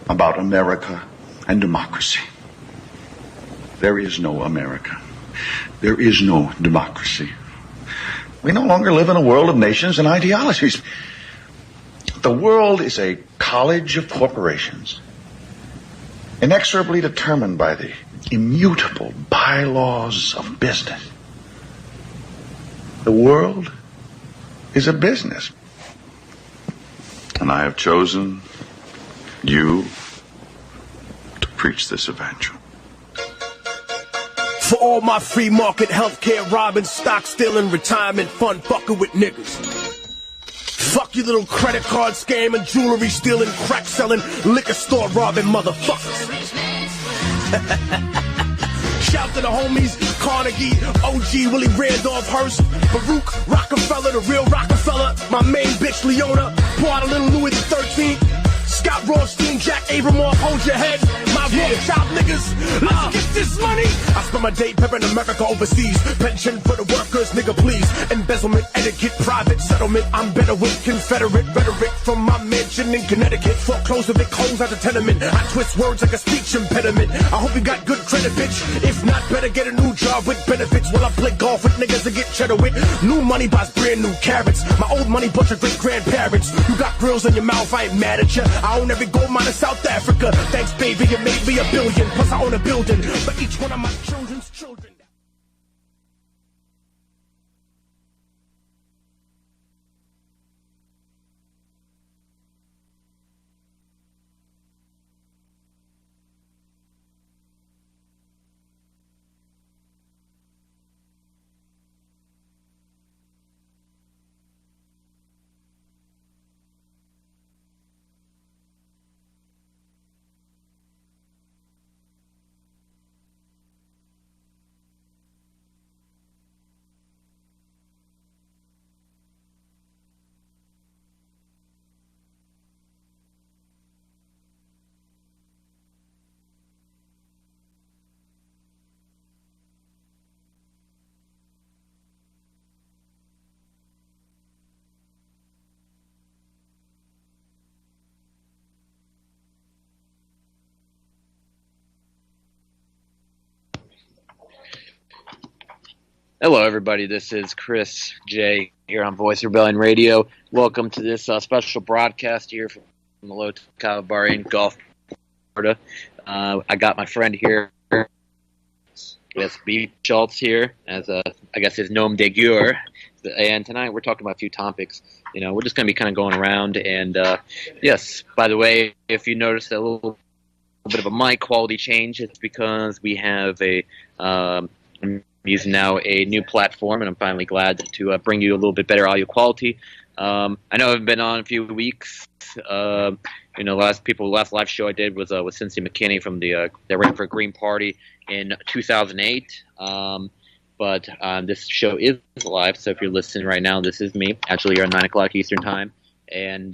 about America and democracy. There is no America. There is no democracy. We no longer live in a world of nations and ideologies. The world is a college of corporations, inexorably determined by the immutable bylaws of business. The world is a business. And I have chosen you to preach this evangel. For all my free market healthcare robbing, stock stealing, retirement fund fucking with niggas. Fuck you little credit card scamming, jewelry stealing, crack selling, liquor store robbing motherfuckers. Shout to the homies, Carnegie, OG, Willie Randolph Hearst, Baruch, Rockefeller, the real Rockefeller, my main bitch Leona, pour out a little Louis XIII, Scott Rothstein, Jack Abramoff, hold your head, my Rothschild niggas, let's get this money. I spend my day peppering America overseas, pension for the workers, nigga please, embezzlement, etiquette, private settlement, I'm better with Confederate rhetoric from my mansion in Connecticut, foreclosed Vic holes at the tenement, I twist words like a speech impediment, I hope you got good credit bitch, if not better get a new job with benefits, while I play golf with niggas to get cheddar with, new money buys brand new carrots, my old money bunch of great grandparents, you got grills in your mouth, I ain't mad at ya, I own every gold mine in South Africa. Thanks, baby, you made me $1 billion. Plus, I own a building for each one of my children's children. Hello, everybody. This is Chris J. here on Voice Rebellion Radio. Welcome to this special broadcast here from the Low Cava Bar in Gulf, Florida. I got my friend here, with B. Schultz here, as I guess his nom de guerre. And tonight we're talking about a few topics. You know, we're just going to be kind of going around. And yes, by the way, if you noticed a little bit of a mic quality change, it's because we have I'm using now a new platform, and I'm finally glad to bring you a little bit better audio quality. I know I've been on a few weeks. Last live show I did was with Cynthia McKinney from the ran for Green Party in 2008. But this show is live, so if you're listening right now, this is me. Actually, you're at 9 o'clock Eastern Time. And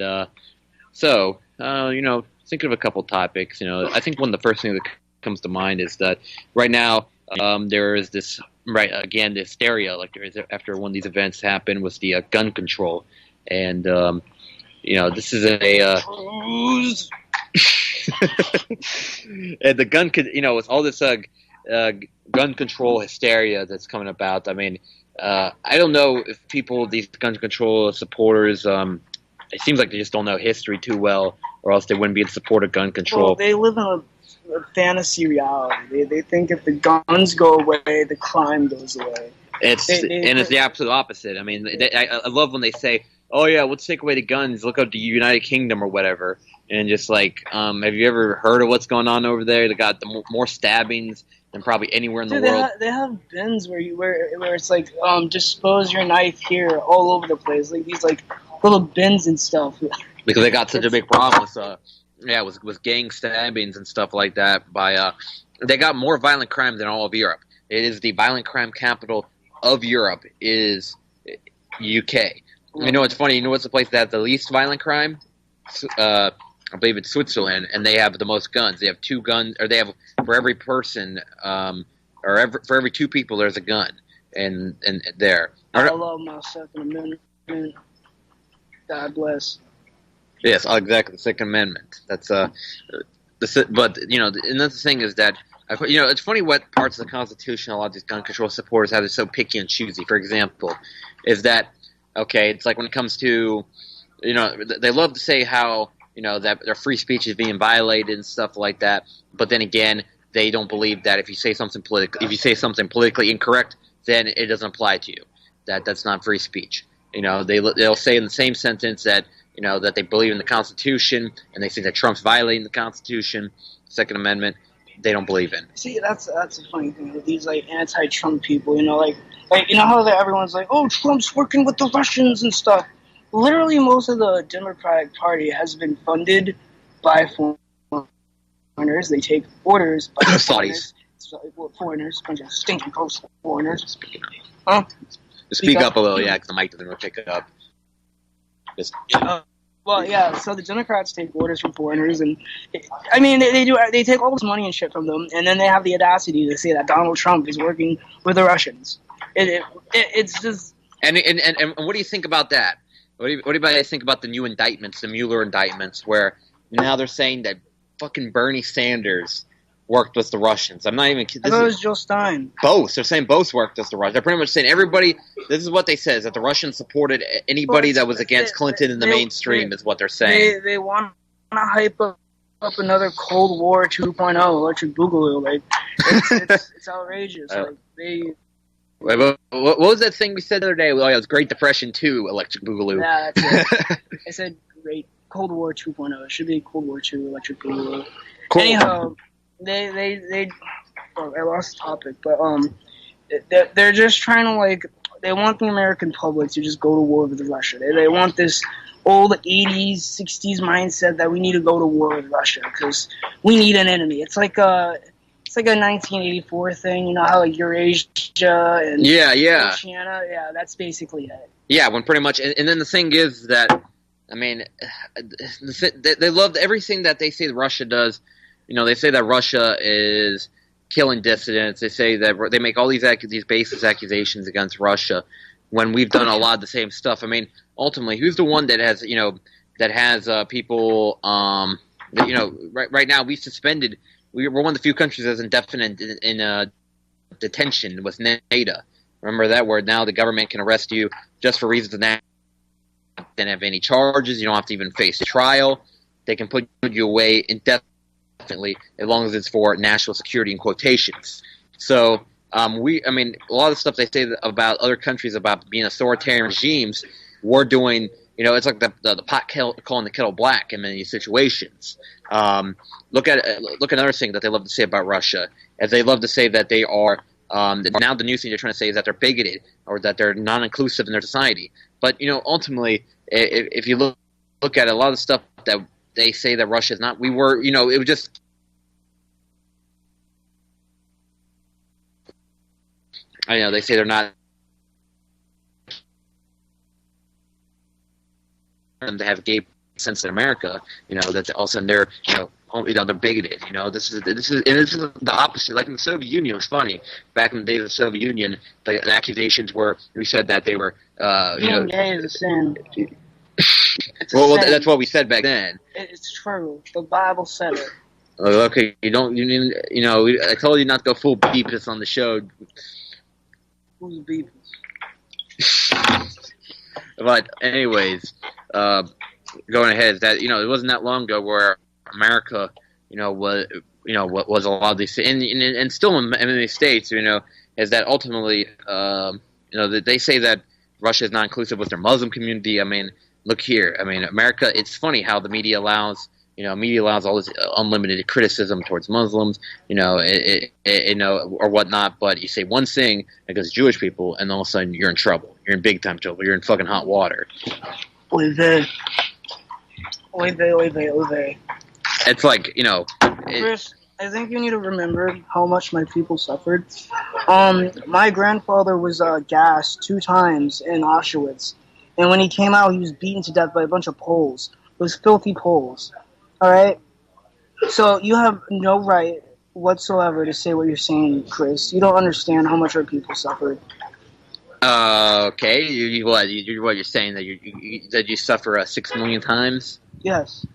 thinking of a couple topics. I think one of the first things that comes to mind is that right now there is this. The hysteria, after one of these events happened, was the gun control, and this is and the gun, with all this gun control hysteria that's coming about. I mean, I don't know if these gun control supporters, it seems like they just don't know history too well, or else they wouldn't be in support of gun control. Well, they live in a fantasy reality. They think if the guns go away, the crime goes away. It's the absolute opposite. I mean, I love when they say, "Oh yeah, let's take away the guns. Look up the United Kingdom or whatever." And just have you ever heard of what's going on over there? They got more stabbings than probably anywhere in the world. They have bins where it's dispose your knife here all over the place, like these little bins and stuff. Because they got such a big problem with gang stabbings and stuff like that. They got more violent crime than all of Europe. It is the violent crime capital of Europe is UK. You know, it's funny. You know what's the place that has the least violent crime? I believe it's Switzerland, and they have the most guns. They have 2 guns, or they have for every person, for every 2 people, there's a gun, and there. I love my Second Amendment. God bless. Yes, exactly. The Second Amendment. That's But another thing is that it's funny what parts of the Constitution a lot of these gun control supporters have is so picky and choosy. For example, is that okay? It's like when it comes to they love to say how that their free speech is being violated and stuff like that. But then again, they don't believe that if you say something politically incorrect, then it doesn't apply to you. That's not free speech. They'll say in the same sentence that that they believe in the Constitution and they think that Trump's violating the Constitution, Second Amendment. They don't believe in. See, that's a funny thing with these like anti-Trump people. Like how everyone's like, oh, Trump's working with the Russians and stuff. Literally, most of the Democratic Party has been funded by foreigners. They take orders by Saudis. Foreigners, bunch of stinking gross foreigners. Speak up a little, yeah, because the mic doesn't really pick it up. So the Democrats take orders from foreigners, and they take all this money and shit from them, and then they have the audacity to say that Donald Trump is working with the Russians. It's just. And what do you think about that? What do you guys think about the new indictments, the Mueller indictments, where now they're saying that fucking Bernie Sanders worked with the Russians? I'm not even kidding. I thought it was Jill Stein. Both. They're saying both worked with the Russians. They're pretty much saying everybody. This is what they say: is that the Russians supported anybody that was against Clinton in the mainstream. Is what they're saying. They want to hype up another Cold War 2.0 electric boogaloo. Like it's outrageous. Like they. Wait, what was that thing we said the other day? Well, it was Great Depression 2 electric boogaloo. Yeah, that's it. I said Great Cold War 2.0. It should be Cold War 2 electric boogaloo. Cool. Anyhow. I lost the topic, but they're just trying to they want the American public to just go to war with Russia. They want this old 80s, 60s mindset that we need to go to war with Russia because we need an enemy. It's like a 1984 thing, how Eurasia and Oceania. Yeah, that's basically it. Yeah, when pretty much, and then the thing is that they love everything that they say Russia does. They say that Russia is killing dissidents. They say that they make all these baseless accusations against Russia when we've done a lot of the same stuff. Ultimately, who's the one that has people? Right now we suspended. We're one of the few countries that's indefinite in detention with NADA. Remember that word? Now the government can arrest you just for reasons that don't have any charges. You don't have to even face a trial. They can put you away indefinitely. As long as it's for national security in quotations. So a lot of stuff they say about other countries about being authoritarian regimes, we're doing, it's like the pot calling the kettle black in many situations. Look at another thing that they love to say about Russia, as they love to say that they are, now the new thing they're trying to say is that they're bigoted or that they're non-inclusive in their society. But, ultimately, if you look at a lot of the stuff that they say that Russia is not. We were, it was just. I know they say they're not. Them to have gay sense in America, that all of a sudden they're, they're bigoted. This is the opposite. Like in the Soviet Union, it was funny. Back in the days of the Soviet Union, the accusations were we said that they were, gay is a sin. Well, that's what we said back then. It's true. The Bible said it. Okay, I told you not to go full Beavis on the show. Who's Beavis? But anyways, going ahead, that it wasn't that long ago where America, was a lot of these, and still in many states, is that ultimately, they say that Russia is not inclusive with their Muslim community. Look here. America, it's funny how the media allows all this unlimited criticism towards Muslims, or whatnot. But you say one thing against Jewish people, and all of a sudden you're in trouble. You're in big time trouble. You're in fucking hot water. Oy vey. Oy vey, oy vey, oy vey. It's like, Chris, I think you need to remember how much my people suffered. My grandfather was gassed 2 times in Auschwitz. And when he came out, he was beaten to death by a bunch of Poles. Those filthy Poles. Alright? So you have no right whatsoever to say what you're saying, Chris. You don't understand how much our people suffered. Okay. You're saying that you suffer 6 million times? Yes.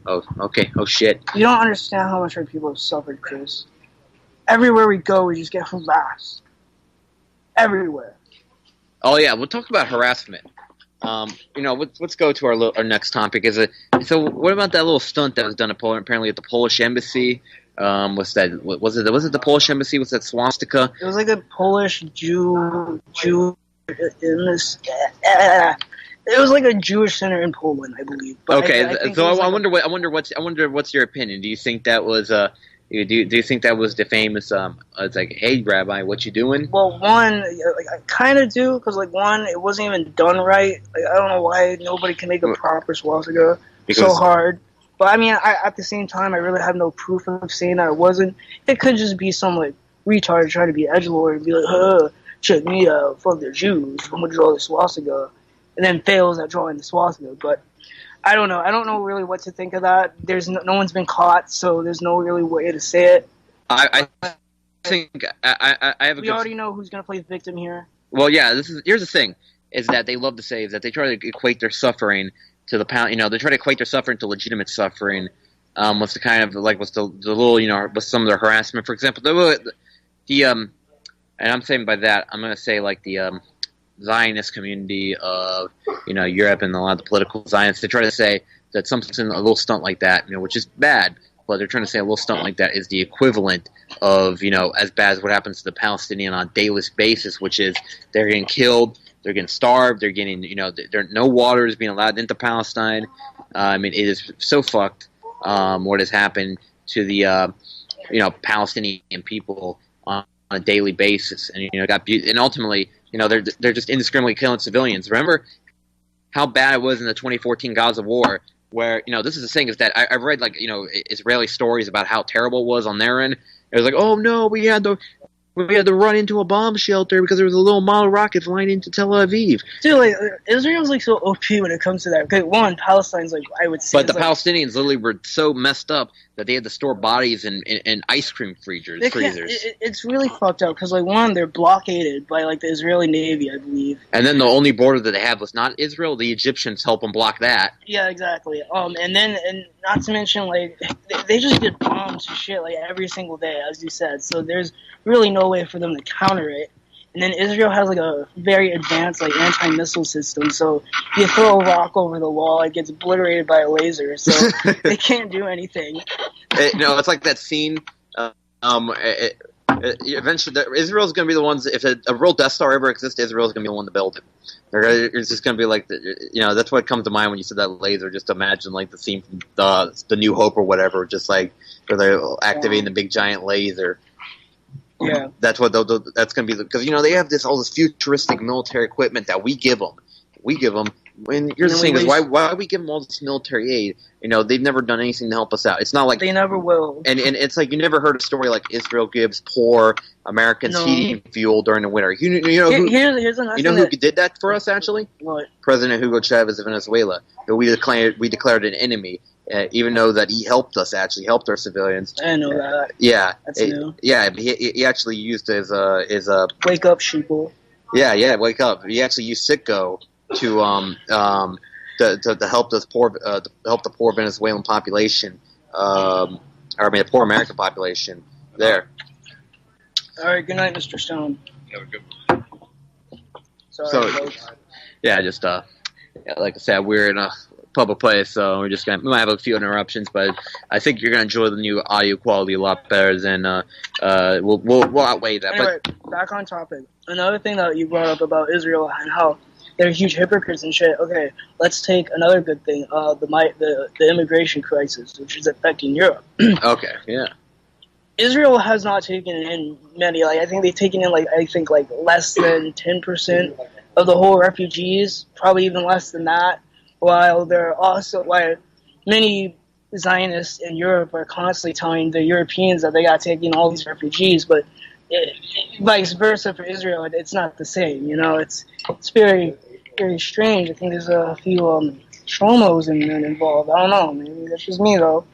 Oh, okay. Oh shit. You don't understand how much our people have suffered, Chris. Everywhere we go, we just get harassed. Everywhere. Oh yeah, we'll talk about harassment. Let's go to our next topic. So what about that little stunt that was done apparently at the Polish embassy? Was it the Polish embassy? Was that swastika? It was like a Polish Jew in this. It was like a Jewish center in Poland, I believe. But Okay, I wonder. wonder what's your opinion? Do you think that was do you think that was defamous? It's like, hey, Rabbi, what you doing? Well, one, I kind of do, because one, it wasn't even done right. I don't know why nobody can make a proper swastika so hard. But I mean, at the same time, I really have no proof of saying that it wasn't. It could just be some retard trying to be edgelord and be like, check me out, fuck the Jews, I'm gonna draw the swastika, and then fails at drawing the swastika. But I don't know. I don't know really what to think of that. There's no one's been caught, so there's no really way to say it. I think I have a. We already know who's gonna play the victim here. Well, yeah. Here's the thing: is that they love to say is that they try to equate their suffering to the pound. They try to equate their suffering to legitimate suffering. What's the kind of what's the little with some of their harassment, for example, and I'm saying by that I'm gonna say the Zionist community of Europe and a lot of the political Zionists, they try to say that something a little stunt like that, which is bad, but they're trying to say a little stunt like that is the equivalent of as bad as what happens to the Palestinian on a daily basis, which is they're getting killed, they're getting starved, they're getting no water is being allowed into Palestine. I mean, it is so fucked what has happened to the Palestinian people on a daily basis, and and ultimately. They're just indiscriminately killing civilians. Remember how bad it was in the 2014 Gaza war, where this is the thing is that I've read Israeli stories about how terrible it was on their end. It was like, oh no, we had to run into a bomb shelter because there was a little model rocket flying into Tel Aviv. Dude, Israel's so OP when it comes to that. Okay, one, Palestine's I would say. But the Palestinians literally were so messed up that they had to store bodies in ice cream freezers. It's really fucked up because one, they're blockaded by the Israeli Navy, I believe. And then the only border that they have was not Israel. The Egyptians help them block that. Yeah, exactly. And not to mention they just get bombed to shit every single day, as you said. So there's really no way for them to counter it. And then Israel has a very advanced anti-missile system, so you throw a rock over the wall, it gets obliterated by a laser, so they can't do anything. It's like that scene. Eventually, Israel's going to be the ones. If a real Death Star ever exists, Israel's going to be the one to build it. It's just going to be that's what comes to mind when you said that laser. Just imagine the scene from the New Hope or whatever, just where they're activating the big giant laser. Yeah, that's what that's going to be because they have all this futuristic military equipment that we give them. When here's the thing is why we give them all this military aid? They've never done anything to help us out. It's not like they never will. And it's you never heard a story like Israel gives poor Americans heating fuel during the winter. Here's who did that for us actually? What? President Hugo Chavez of Venezuela. We declared an enemy. Even though that he helped us, actually helped our civilians. I know that. Yeah, that's new. Yeah, he actually used his wake up, sheeple. Yeah, wake up. He actually used Citgo to help the poor Venezuelan population, the poor American population there. All right, good night, Mr. Stone. Yeah, we're good. Sorry, folks. Yeah, just like I said, we're in a public place, so we might have a few interruptions, but I think you're gonna enjoy the new audio quality a lot better than we'll outweigh that. Anyway, back on topic. Another thing that you brought up about Israel and how they're huge hypocrites and shit. Okay, let's take another good thing. The immigration crisis, which is affecting Europe. Okay, yeah. Israel has not taken in many. I think they've taken in less than 10% of the whole refugees, probably even less than that. While many Zionists in Europe are constantly telling the Europeans that they got taking all these refugees, but vice versa for Israel, it's not the same. It's very, very strange. I think there's a few Shlomos involved. I don't know. Maybe that's just me though.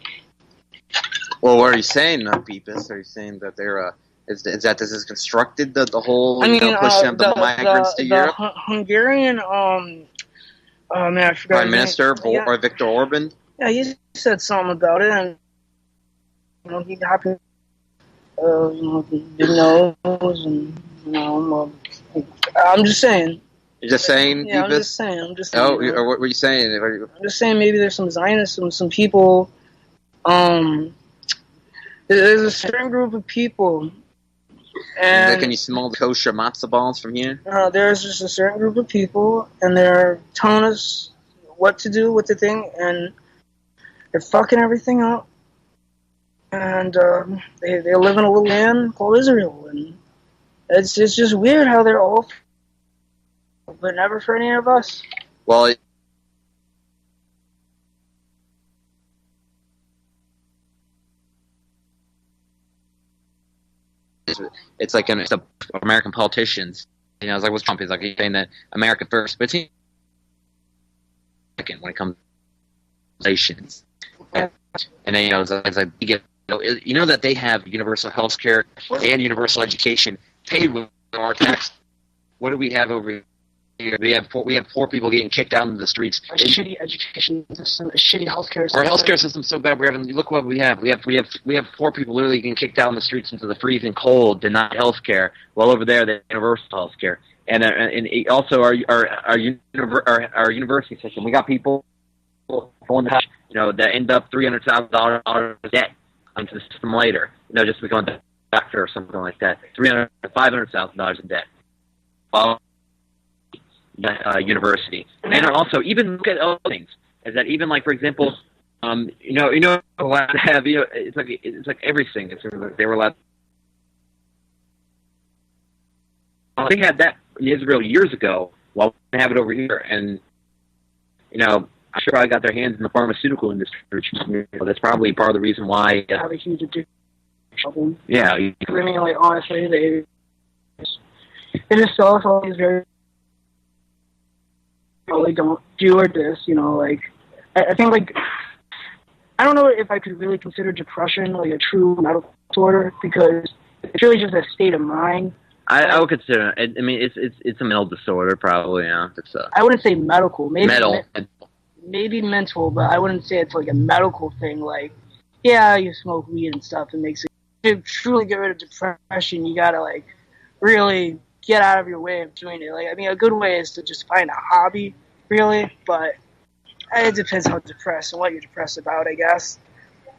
Well, what are you saying, Beepus? Are you saying that they're Is that this is constructed the whole I mean, pushing of the migrants to Europe? Hungarian oh man, I forgot Prime his name. Minister Yeah. or Viktor Orban? Yeah, he said something about it, and he happened, big nose, and I'm just saying. You're just saying, Yeah, I'm Beavis? just saying. Oh, or what were you saying? I'm just saying maybe there's some Zionists, some people. There's a certain group of people, and Can you smell the kosher matzo balls from here? there's just a certain group of people, and they're telling us what to do, what to think, and they're fucking everything up. And they live in a little land called Israel, and it's just weird how they're all, but never for any of us. Well, it's like it's the American politicians. You know, it's like what's Trump is like he's saying that America first, but it's second when it comes to relations. And then it's like you know that they have universal health care and universal education paid with our tax. What do we have over here? We have poor people getting kicked out into the streets. A shitty education system, a shitty healthcare system. Our healthcare system's so bad. Look what we have. We have poor people literally getting kicked out in the streets into the freezing cold, denied healthcare. While over there, they have universal healthcare, and also our university system. We got people going to, that end up $300,000 debt into the system later. Just becoming a doctor or something like that. $500,000 in debt. Well, university, and also even look at other things. Is that even like, for example, allowed to have it's like everything. They were allowed. They had that in Israel years ago. While we have it over here, and I'm sure I got their hands in the pharmaceutical industry. That's probably part of the reason why. Have a huge addiction problem. Yeah, I mean, like honestly, they just all these very. They don't do or this, like I think like I don't know if I could really consider depression like a true medical disorder because it's really just a state of mind. I would consider it. I mean, it's a mental disorder probably. Yeah, I wouldn't say medical. Maybe maybe mental, but I wouldn't say it's like a medical thing. Like, yeah, you smoke weed and stuff. It makes it to truly get rid of depression. You gotta like really get out of your way of doing it. Like, I mean, a good way is to just find a hobby, really, but it depends how depressed and what you're depressed about, I guess.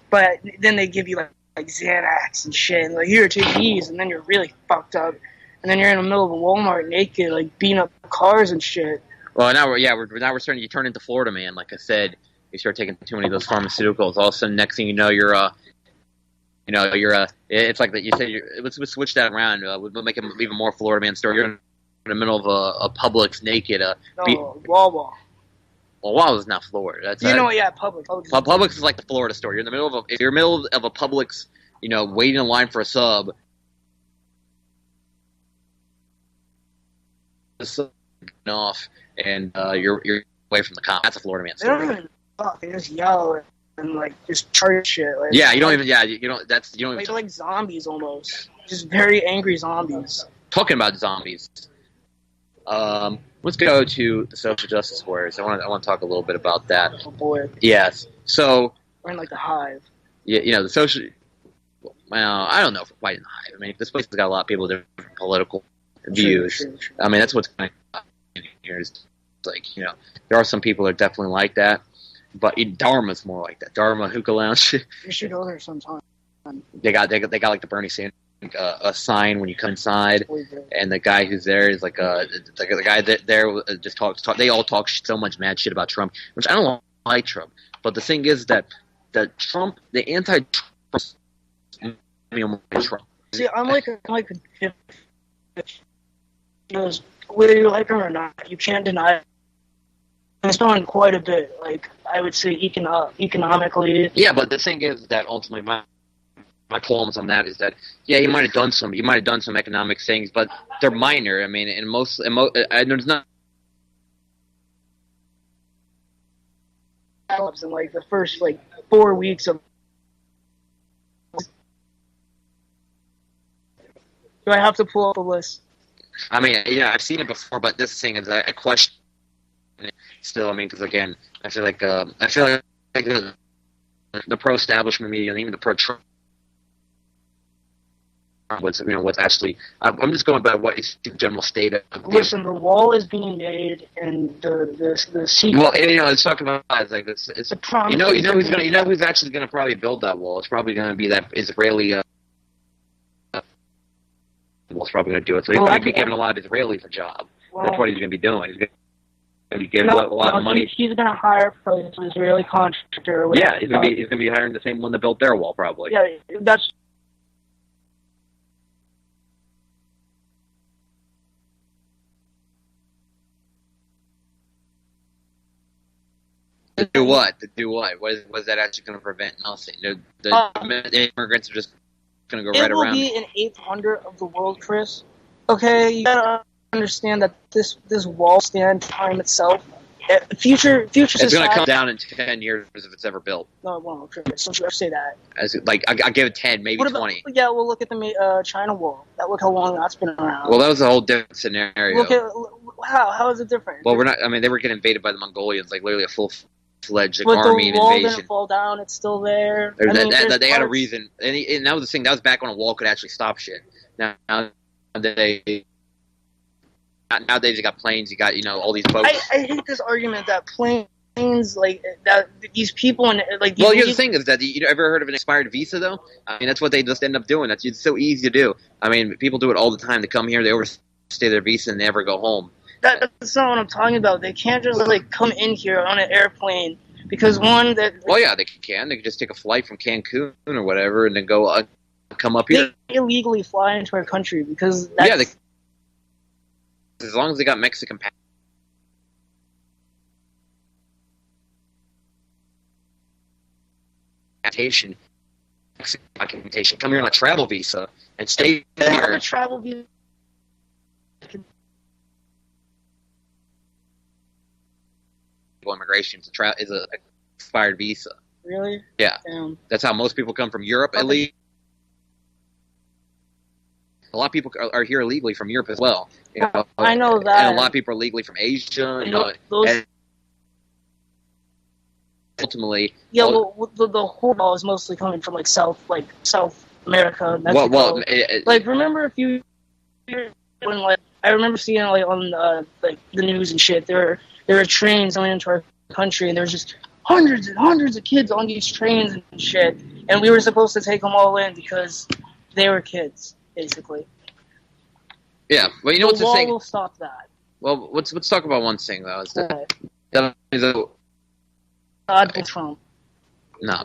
But then they give you like Xanax and shit, and like, here, take these, and then you're really fucked up, and then you're in the middle of a Walmart naked, like beating up cars and shit. Well, now we're starting to turn into Florida Man. Like I said, you start taking too many of those pharmaceuticals. All of a sudden, next thing you know, it's like that. You say, let's switch that around. We'll make it even more Florida Man story. You're in the middle of a Publix naked. Wawa. Well, Wawa's not Florida. That's Publix. Publix is like the Florida store. You're in the middle of if you're in the middle of a Publix, waiting in line for a sub. Off, and you're away from the cop. That's a Florida Man story. They don't even talk. They just yell and like just charge shit. Like, yeah, you don't even. Yeah, you don't. That's you don't. They're like zombies almost. Just very angry zombies. Talking about zombies. Let's go to the social justice warriors. I want to talk a little bit about that. Oh boy. Yes. So. We're in like the hive. Yeah, the social. Well, I don't know if we're quite in the hive. I mean, this place has got a lot of people with different political views. True. I mean, that's what's going on here. Is like there are some people that are definitely like that, but Dharma's more like that. Dharma Hookah Lounge. You should go there sometime. They got like the Bernie Sanders a sign when you come inside, and the guy who's there is like the guy that there just talks. They all talk so much mad shit about Trump, which I don't like Trump. But the thing is that the anti-Trump. See, I'm like whether you like him or not, you can't deny it. It's done quite a bit. Like I would say, economically. Yeah, but the thing is that ultimately my qualms on that is that he might have done some economic things, but they're minor. I mean, there's not. In like the first 4 weeks of Do I have to pull up a list? I mean, yeah, I've seen it before, but this thing is I question it still. I mean, because again, I feel like the pro-establishment media and even the pro-Trump what's actually. I'm just going by what is the general state of. Listen, the wall is being made, and the secret. Well, it's talking about it's like it's who's actually gonna probably build that wall. It's probably gonna be that Israeli. Wall's probably gonna do it. So he's gonna be giving a lot of Israelis a job. That's what he's gonna be doing. He's gonna be giving a lot of money. He's gonna hire an Israeli contractor. Yeah, he's gonna be hiring the same one that built their wall, probably. Yeah, that's. To do what? What is that actually going to prevent? Nothing. The immigrants are just going to go right around. It will be an eighth wonder of the world, Chris. Okay, you gotta understand that this wall stand time itself. Future it's society. going to come down in 10 years if it's ever built. No, it won't, Chris. Don't you ever say that. I give it 10, maybe 20. Yeah, we'll look at the China wall. Look how long that's been around. Well, that was a whole different scenario. Look at how is it different? Well, we're not. I mean, they were getting invaded by the Mongolians, like literally a full-fledged but army the wall invasion. didn't fall down; it's still there. They had a reason, and that was the thing. That was back when a wall could actually stop shit. Nowadays you got planes. You got all these boats. I hate this argument that planes like that. These people and like. Well, the thing is that you ever heard of an expired visa though? I mean, that's what they just end up doing. It's so easy to do. I mean, people do it all the time. They come here, they overstay their visa, and never go home. That's not what I'm talking about. They can't just come in here on an airplane because one that. Well, yeah, they can. They can just take a flight from Cancun or whatever, and then go come up here. They illegally fly into our country because. That's, as long as they got Mexican documentation, come here on a travel visa and stay there. A travel visa. Immigration is a expired visa. Really? Yeah. Damn. That's how most people come from Europe. At least a lot of people are here illegally from Europe as well. I know that. And a lot of people are legally from Asia. And ultimately, yeah. The whole ball is mostly coming from South America, Mexico. Remember a few years when I remember seeing on the news and shit. There were trains going into our country, and there was just hundreds and hundreds of kids on these trains and shit. And we were supposed to take them all in because they were kids, basically. Yeah, well, you know what's the thing? The wall will stop that. Well, let's talk about one thing though. Is that Trump. No,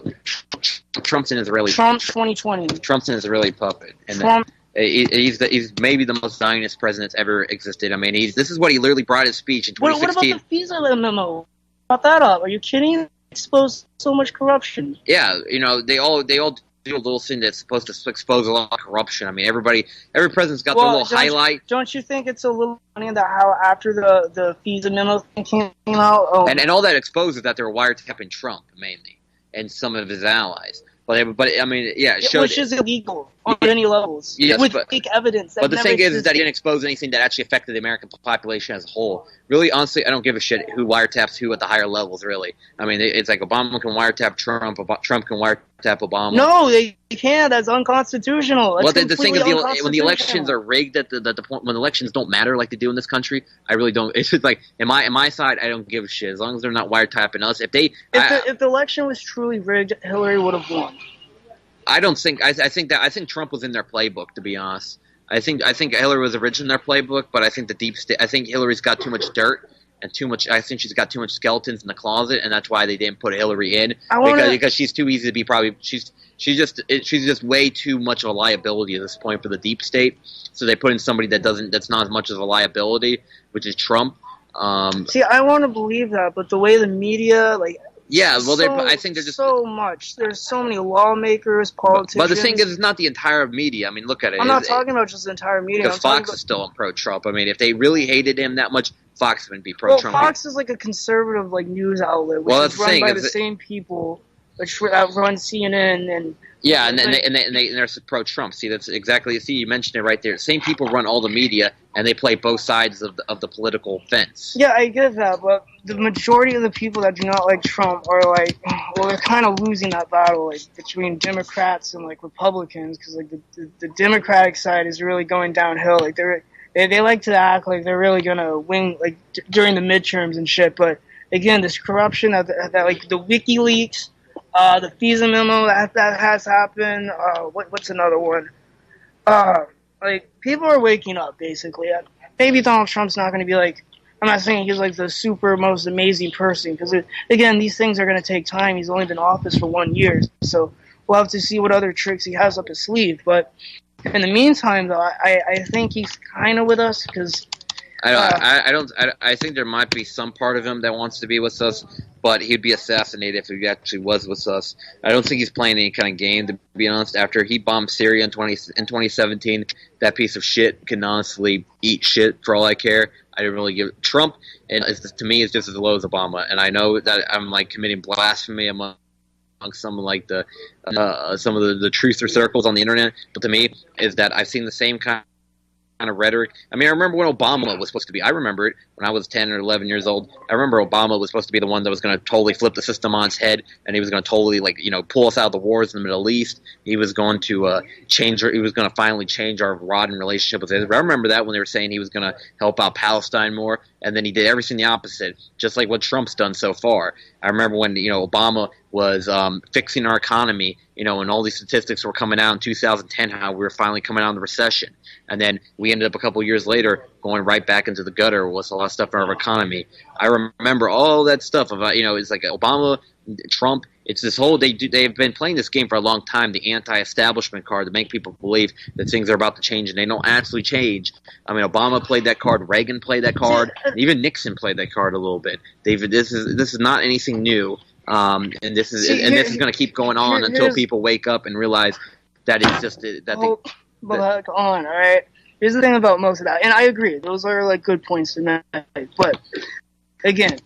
Trump's an Israeli. Trump 2020. Trump's an Israeli puppet, and Trump. He's maybe the most Zionist president that's ever existed. I mean, this is what he literally brought his speech in 2016. What about the visa memo? Brought that up? Are you kidding? Exposed so much corruption. Yeah, they all do a little thing that's supposed to expose a lot of corruption. I mean, every president's got their little highlight. Don't you think it's a little funny that how after the visa memo thing came out, and all that exposes that they were wiretapping Trump mainly and some of his allies. But I mean, yeah, it showed which is illegal on any levels. Yes, with fake evidence. But the thing is that he didn't expose anything that actually affected the American population as a whole. Really, honestly, I don't give a shit who wiretaps who at the higher levels. Really, I mean, it's like Obama can wiretap Trump. Trump can wiretap Obama. No, they can't. That's unconstitutional. That's the thing is, when the elections are rigged at the point when elections don't matter like they do in this country, I really don't. It's just like, in my side, I don't give a shit as long as they're not wiretapping us. If the election was truly rigged, Hillary would have won. I don't think. I think Trump was in their playbook. To be honest, I think Hillary was originally in their playbook, but I think the deep state. I think Hillary's got too much dirt and too much. I think she's got too much skeletons in the closet, and that's why they didn't put Hillary in because she's too easy to be. Probably she's just way too much of a liability at this point for the deep state. So they put in somebody that's not as much of a liability, which is Trump. See, I want to believe that, but the way the media Yeah, well, I think they're just so much. There's so many lawmakers, politicians. But the thing is, it's not the entire media. I mean, look at it. I'm not talking about just the entire media. Because Fox is still pro-Trump. I mean, if they really hated him that much, Fox would be pro-Trump. Well, Fox is like a conservative news outlet, which is run by the same people which runs CNN and. Yeah, and they're pro-Trump. See, that's exactly. See, you mentioned it right there. Same people run all the media, and they play both sides of the political fence. Yeah, I get that, but the majority of the people that do not like Trump are like, well, they're kind of losing that battle, like between Democrats and like Republicans, because like the Democratic side is really going downhill. Like they like to act like they're really gonna win, like during the midterms and shit. But again, this corruption that like the WikiLeaks. The FISA memo that has happened. What's another one? Like, people are waking up, basically. Maybe Donald Trump's not going to be like, I'm not saying he's like the super most amazing person, because again, these things are going to take time. He's only been in office for 1 year, so we'll have to see what other tricks he has up his sleeve. But in the meantime, though, I think he's kind of with us, because I think there might be some part of him that wants to be with us, but he'd be assassinated if he actually was with us. I don't think he's playing any kind of game, to be honest. After he bombed Syria in 2017, that piece of shit can honestly eat shit for all I care. I didn't really give Trump, and to me, it's just as low as Obama. And I know that I'm like committing blasphemy among some like some of the truther circles on the internet, but to me, is that I've seen the same kind of rhetoric. I mean, I remember when Obama was supposed to be. I remember it when I was 10 or 11 years old. I remember Obama was supposed to be the one that was going to totally flip the system on its head, and he was going to totally pull us out of the wars in the Middle East. He was going to he was going to finally change our rotten relationship with Israel. I remember that when they were saying he was going to help out Palestine more, and then he did everything the opposite, just like what Trump's done so far. I remember when Obama was fixing our economy, and all these statistics were coming out in 2010, how we were finally coming out of the recession. And then we ended up a couple of years later going right back into the gutter with a lot of stuff in our economy. I remember all that stuff about, it's like Obama, Trump. It's this whole, they've been playing this game for a long time, the anti-establishment card, to make people believe that things are about to change, and they don't actually change. I mean, Obama played that card, Reagan played that card, even Nixon played that card a little bit. This is not anything new. And this is going to keep going on until people wake up and realize that it's just that all right. Here's the thing about most of that, and I agree. Those are like good points to make. But again,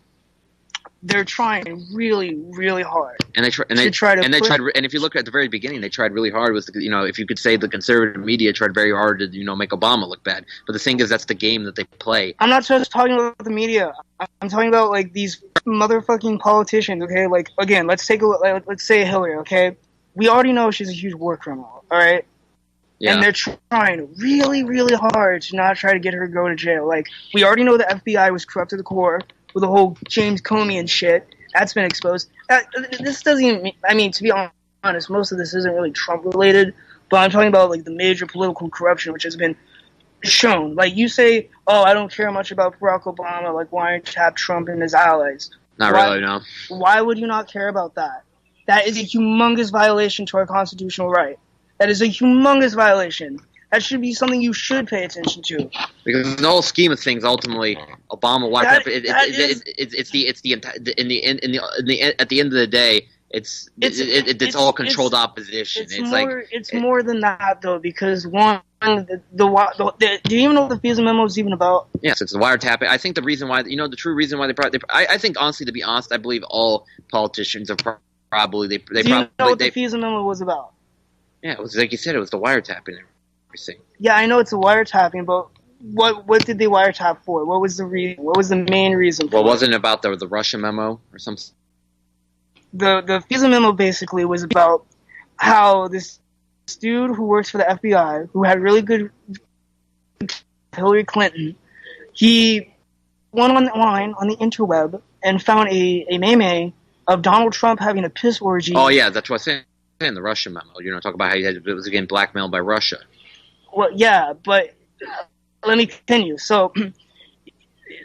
they're trying really, really hard. And if you look at the very beginning, they tried really hard with if you could say the conservative media tried very hard to make Obama look bad. But the thing is, that's the game that they play. I'm not just talking about the media. I'm talking about like these motherfucking politicians. Okay, like again, let's take a look. Let's say Hillary. Okay, we already know she's a huge war criminal. All right. Yeah. And they're trying really, really hard to not try to get her to go to jail. Like, we already know the FBI was corrupt to the core with the whole James Comey and shit. That's been exposed. This doesn't even – I mean, to be honest, most of this isn't really Trump-related, but I'm talking about, like, the major political corruption which has been shown. Like, you say, oh, I don't care much about Barack Obama, like, wiretap Trump and his allies. Really, no. Why would you not care about that? That is a humongous violation to our constitutional right. That is a humongous violation. That should be something you should pay attention to. Because in the whole scheme of things, ultimately, Obama wiped out. At the end of the day, it's all controlled opposition. It's more than that though, because one, do you even know what the FISA memo is even about? Yes, it's the wiretapping. I think the reason why, the true reason why I think honestly, to be honest, I believe all politicians are probably Do you know what the FISA memo was about? Yeah, it was like you said, it was the wiretapping and everything. Yeah, I know it's a wiretapping, but what did they wiretap for? What was the reason? What was the main reason for it? Well, wasn't it about the Russia memo or something? The FISA memo basically was about how this dude who works for the FBI, who had really good Hillary Clinton, he went online on the interweb and found a meme of Donald Trump having a piss orgy. Oh yeah, that's what I'm saying. In the Russia memo, talk about how it was again blackmailed by Russia. Well, yeah, but let me continue. So,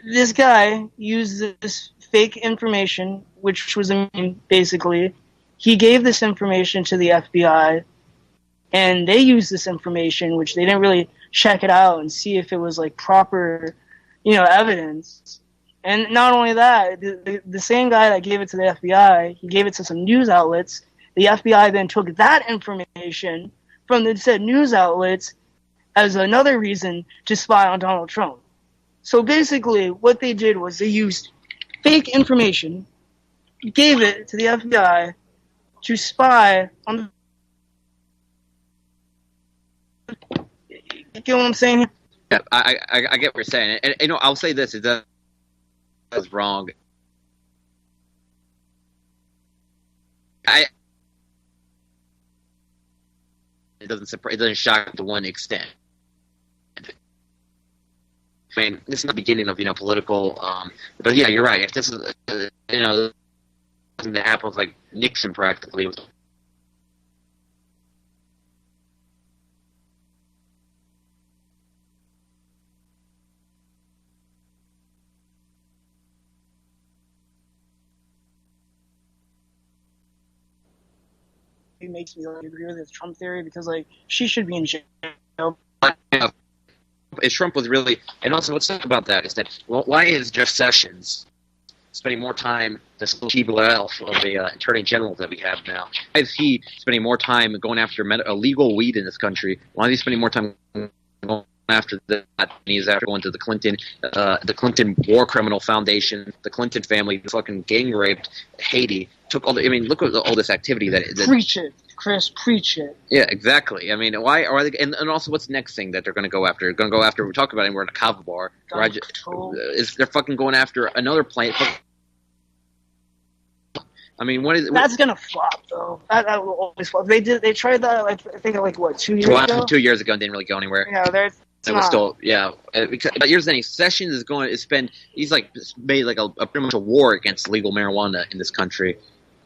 this guy used this fake information, which was basically, he gave this information to the FBI, and they used this information, which they didn't really check it out and see if it was like proper, evidence. And not only that, the same guy that gave it to the FBI, he gave it to some news outlets. The FBI then took that information from the said news outlets as another reason to spy on Donald Trump. So basically, what they did was they used fake information, gave it to the FBI, to spy on the... You get what I'm saying here? Yeah, I get what you're saying. And you know, I'll say this: that was wrong. It doesn't shock to one extent. I mean, this is the beginning of political. But yeah, you're right. If this is something that happens like Nixon practically was. It makes me agree with his Trump theory because she should be in jail. If Trump was really, and also what's sad about that is that why is Jeff Sessions spending more time, this little cheap elf of the attorney general that we have now? Why is he spending more time going after illegal weed in this country? Why is he spending more time going after that? He's after going to the Clinton War Criminal Foundation, the Clinton family, fucking gang raped Haiti. Took all the. I mean, look at all this activity that. Preach it, Chris. Preach it. Yeah, exactly. I mean, why are they? And also, what's the next thing that they're going to go after? They're going to go after. We talk about it. We're in a kava bar. They're fucking going after another plant. I mean, what is? That's gonna flop though. That will always flop. They tried that. I think 2 years ago. 2 years ago, and didn't really go anywhere. Yeah, there's. It was still, yeah. But here's the thing: Sessions he's made a pretty much a war against legal marijuana in this country.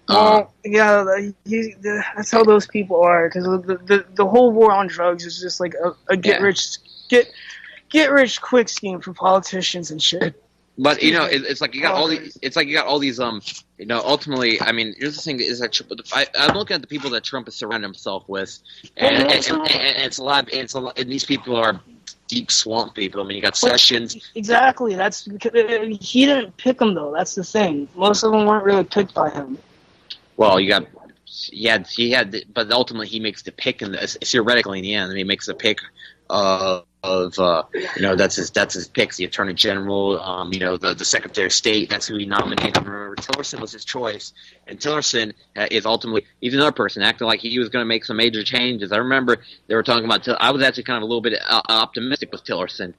Well, yeah, that's how those people are. Because the whole war on drugs is just like a get rich quick scheme for politicians and shit. But it's like you got all these. It's like you got all these. Ultimately, I mean, here's the thing: is that I'm looking at the people that Trump has surrounded himself with, and it's a lot. And these people are deep swamp people. I mean, you got Sessions. Exactly. That's because he didn't pick them though. That's the thing. Most of them weren't really picked by him. Well, he had, but ultimately he makes the pick theoretically in the end. I mean, he makes the pick that's his picks, the Attorney General, the Secretary of State. That's who he nominated. Remember, Tillerson was his choice, and Tillerson is ultimately he's another person acting like he was going to make some major changes. I remember they were talking about. I was actually kind of a little bit optimistic with Tillerson.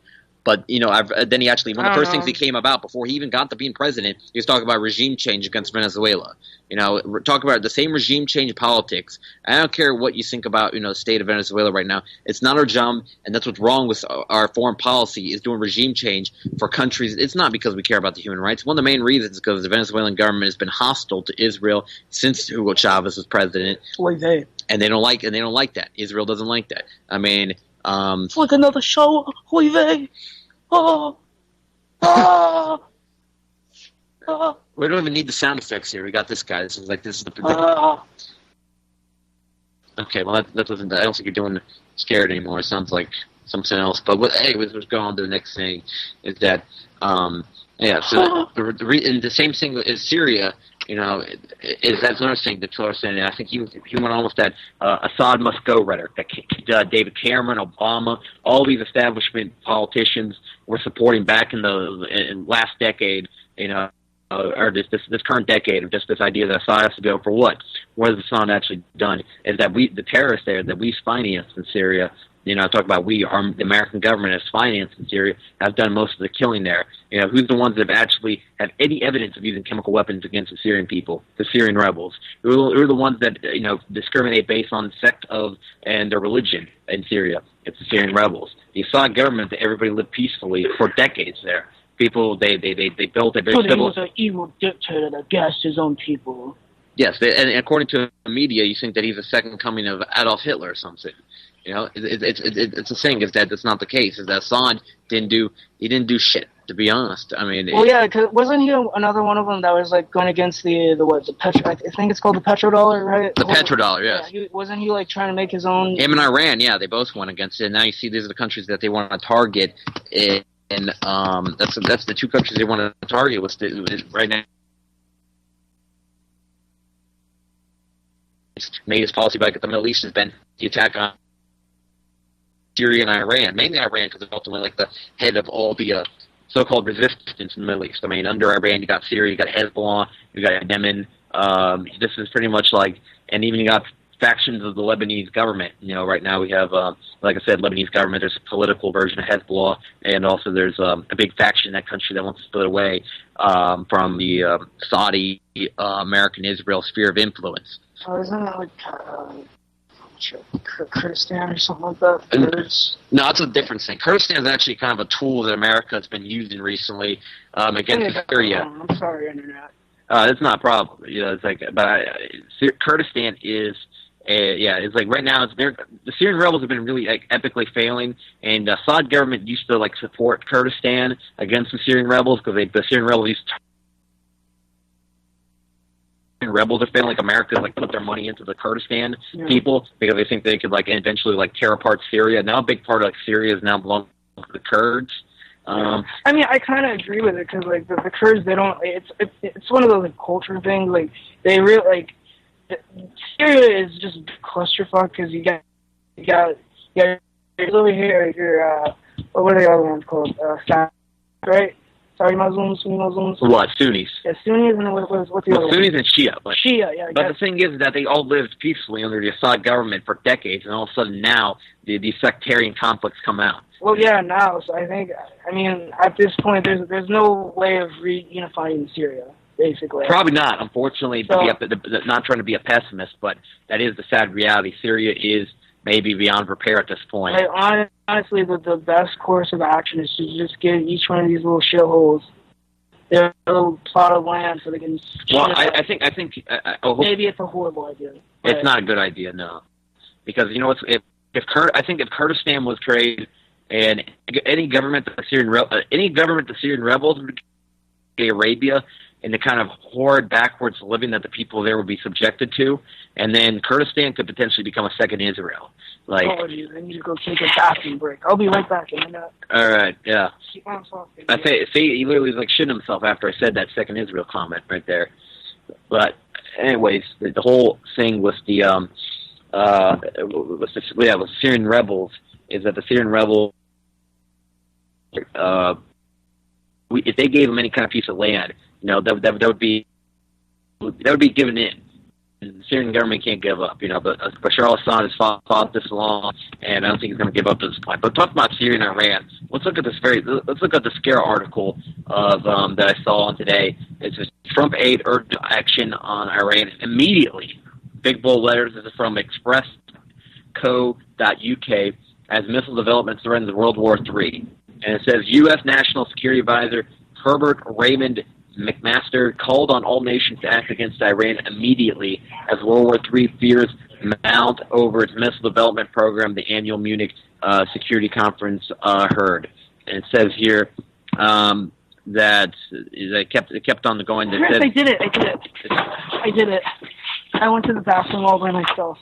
But, then he actually, one of the first things he came about before he even got to being president, he was talking about regime change against Venezuela. Talk about the same regime change politics. I don't care what you think about, the state of Venezuela right now. It's not our job, and that's what's wrong with our foreign policy is doing regime change for countries. It's not because we care about the human rights. One of the main reasons is because the Venezuelan government has been hostile to Israel since Hugo Chavez was president. And they don't like that. Israel doesn't like that. I mean... it's like another show. We don't even need the sound effects here. We got this guy. This is the okay, well that doesn't. I don't think you're doing scared anymore. It sounds like something else. But let's go on to the next thing. Is that So the same thing is Syria. That's another thing that Tillerson, and I think he went on with that Assad must go rhetoric that David Cameron, Obama, all these establishment politicians were supporting back in last decade, or this current decade of just this idea that Assad has to go for what? What has Assad actually done? Is that the terrorists there that we financed in Syria, talk about the American government has financed in Syria, have done most of the killing there. Who's the ones that actually have any evidence of using chemical weapons against the Syrian people, the Syrian rebels? Who are the ones that, discriminate based on sect and their religion in Syria? It's the Syrian rebels. The Assad government, that everybody lived peacefully for decades there. People, they built a very civil... He was an evil dictator that gassed his own people. Yes, and according to the media, you think that he's a second coming of Adolf Hitler or something. It's a thing. Is that that's not the case? Is that Assad didn't do shit? To be honest, I mean. Well, yeah, cause wasn't he another one of them that was going against the petro? I think it's called the petrodollar, right? The petrodollar, yes. Yeah, wasn't he trying to make his own? Him and Iran, yeah, they both went against it. And now you see these are the countries that they want to target, and that's the two countries they want to target right now. Made his policy back at the Middle East has been the attack on Syria and Iran, mainly Iran, because it's ultimately the head of all the so-called resistance in the Middle East. I mean, under Iran, you got Syria, you got Hezbollah, you got Yemen. This is pretty much and even you got factions of the Lebanese government. Right now we have, like I said, Lebanese government. There's a political version of Hezbollah, and also there's a big faction in that country that wants to split away from the Saudi, American, Israel sphere of influence. Oh, isn't that like Kurdistan or something like that? No, it's a different thing. Kurdistan is actually kind of a tool that America has been using recently against Syria. I'm sorry, Internet. It's not a problem. It's like, but Kurdistan is. It's like right now the Syrian rebels have been really epically failing, and the Assad government used to support Kurdistan against the Syrian rebels because the Syrian rebels used to rebels are failing. America put their money into the Kurdistan people because they think they could eventually tear apart Syria. Now a big part of Syria is now belongs to the Kurds. I mean, I kind of agree with it because the Kurds, they don't. It's one of those culture things. They really Syria is just clusterfuck because you got over here. What are the other ones called? Right? Sorry, Muslims, Sunni Muslims. What, Sunnis? Yeah, Sunnis and what's the other one? Sunnis and Shia. Shia, yeah. But the thing is that they all lived peacefully under the Assad government for decades, and all of a sudden now these sectarian conflicts come out. Well, yeah, now. So I mean, at this point, there's no way of reunifying Syria. Basically. Probably not, unfortunately, not trying to be a pessimist, but that is the sad reality. Syria is maybe beyond repair at this point. Honestly, the best course of action is to just give each one of these little shitholes their little plot of land so they can... Well, I think maybe it's a horrible idea. It's not a good idea, no. Because, if Kurdistan was created and any government the Syrian rebels, Arabia, and the kind of horrid backwards living that the people there would be subjected to, and then Kurdistan could potentially become a second Israel. I need to go take a bathroom break. I'll be right back in a minute. All right, yeah. He literally was shitting himself after I said that second Israel comment right there. But anyways, the whole thing with the with Syrian rebels is that the Syrian rebels, if they gave them any kind of piece of land, that would be given in. And the Syrian government can't give up, but Bashar al-Assad has fought this long, and I don't think he's going to give up at this point. But talking about Syria and Iran, let's look at the scare article of that I saw on today. It says Trump aid urged action on Iran immediately. Big bold letters. This is from express.co.uk as missile development threatens World War III. And it says U.S. National Security Advisor Herbert Raymond McMaster called on all nations to act against Iran immediately as World War III fears mount over its missile development program, the annual Munich Security Conference heard. And it says here that it kept on going. Chris, I did it. I went to the bathroom all by myself.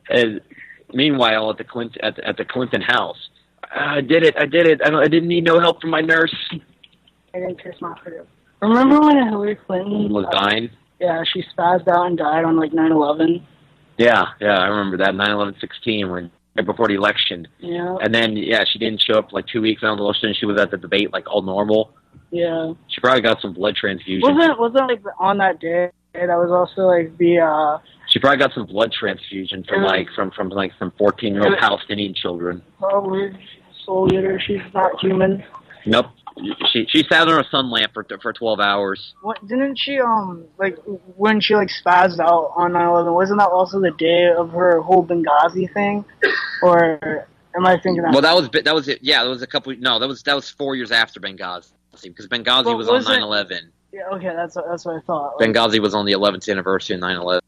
And meanwhile, at the Clinton house, I did it. I didn't need no help from my nurse. I didn't kiss my foot. Remember when Hillary Clinton was dying? Yeah, she spazzed out and died on 9/11. Yeah, I remember that 9/11/16 right before the election. Yeah. And then she didn't show up 2 weeks after the election. She was at the debate all normal. Yeah. She probably got some blood transfusion. Wasn't on that day that was also the. She probably got some blood transfusion from some 14-year-old Palestinian children. Probably. Soul eater. She's not human. Nope. She sat on a sun lamp for 12 hours. What, didn't she when she spazzed out on 9/11? Wasn't that also the day of her whole Benghazi thing? Or am I thinking that? Well, that was it. Yeah, that was a couple. No, that was 4 years after Benghazi because Benghazi was on 9/11. Yeah. Okay, that's what I thought. Benghazi was on the 11th anniversary of 9/11.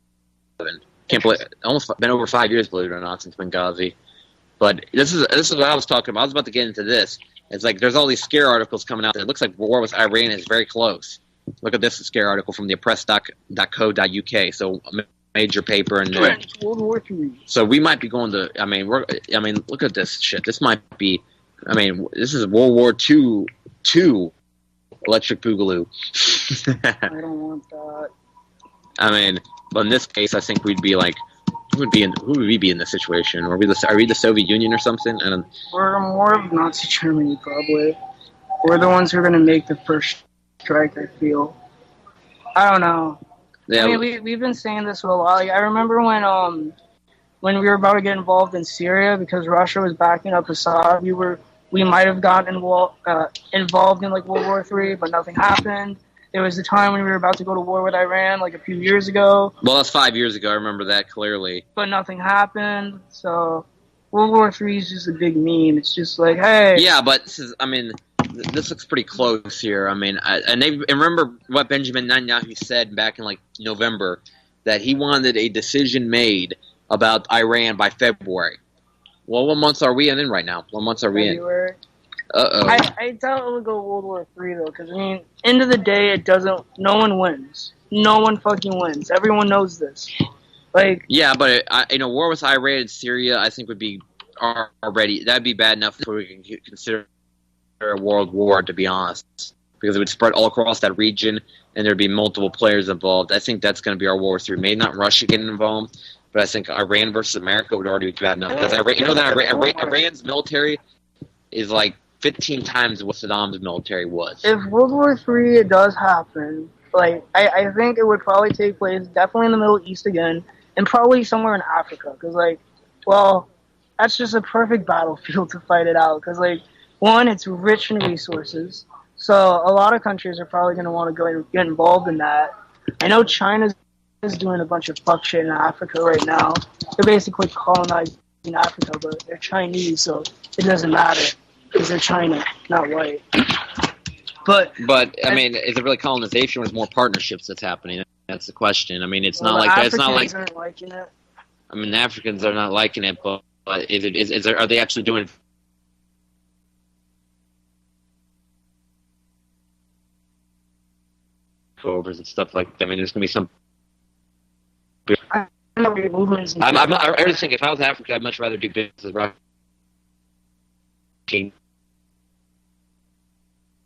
Can't believe almost been over 5 years, believe it or not, since Benghazi. But this is what I was talking about. I was about to get into this. It's there's all these scare articles coming out. It looks like war with Iran is very close. Look at this scare article from the oppressed.co.uk. So a major paper in there. World War III. So we might be going to. Look at this shit. This might be. This is World War II electric boogaloo. I don't want that. But in this case, I think we'd be who would we be in this situation? Are we the Soviet Union or something? We're more of Nazi Germany, probably. We're the ones who are going to make the first strike, I feel. I don't know. Yeah, I mean, we've been saying this for a while. Like, I remember when we were about to get involved in Syria because Russia was backing up Assad. We might have gotten involved in like World War III, but nothing happened. There was the time when we were about to go to war with Iran, like a few years ago. well, that's 5 years ago. I remember that clearly. But nothing happened. So World War III is just a big meme. It's just like, hey. Yeah, but this looks pretty close here. I mean, and remember what Benjamin Netanyahu said back in like November, that he wanted a decision made about Iran by February. Well, what month are we in right now? What months are we in? February. Uh-oh. I doubt it would go World War III though, because I mean, end of the day, it doesn't. No one wins. No one fucking wins. Everyone knows this. Like, yeah, but war with Iran and Syria, I think would be already that'd be bad enough before we can consider a world war. To be honest, because it would spread all across that region, and there'd be multiple players involved. I think that's going to be our World War III. Maybe not Russia getting involved, but I think Iran versus America would already be bad enough. Because Iran's military is like 15 times what Saddam's military was. if World War III does happen, like I think it would probably take place definitely in the Middle East again, and probably somewhere in Africa. Because that's just a perfect battlefield to fight it out. Because one, it's rich in resources, so a lot of countries are probably going to want to go and get involved in that. I know China's doing a bunch of fuck shit in Africa right now. They're basically colonizing Africa, but they're Chinese, so it doesn't matter because they're China, not white. But I mean, is it really colonization or is more partnerships that's happening? That's the question. I mean, it's not like that. that. It's not like. Aren't liking it. I mean, the Africans are not liking it, but are they actually doing? Overs and stuff like that. I mean, there's gonna be some. I don't know your movements. I just think if I was Africa, I'd much rather do business with Russia.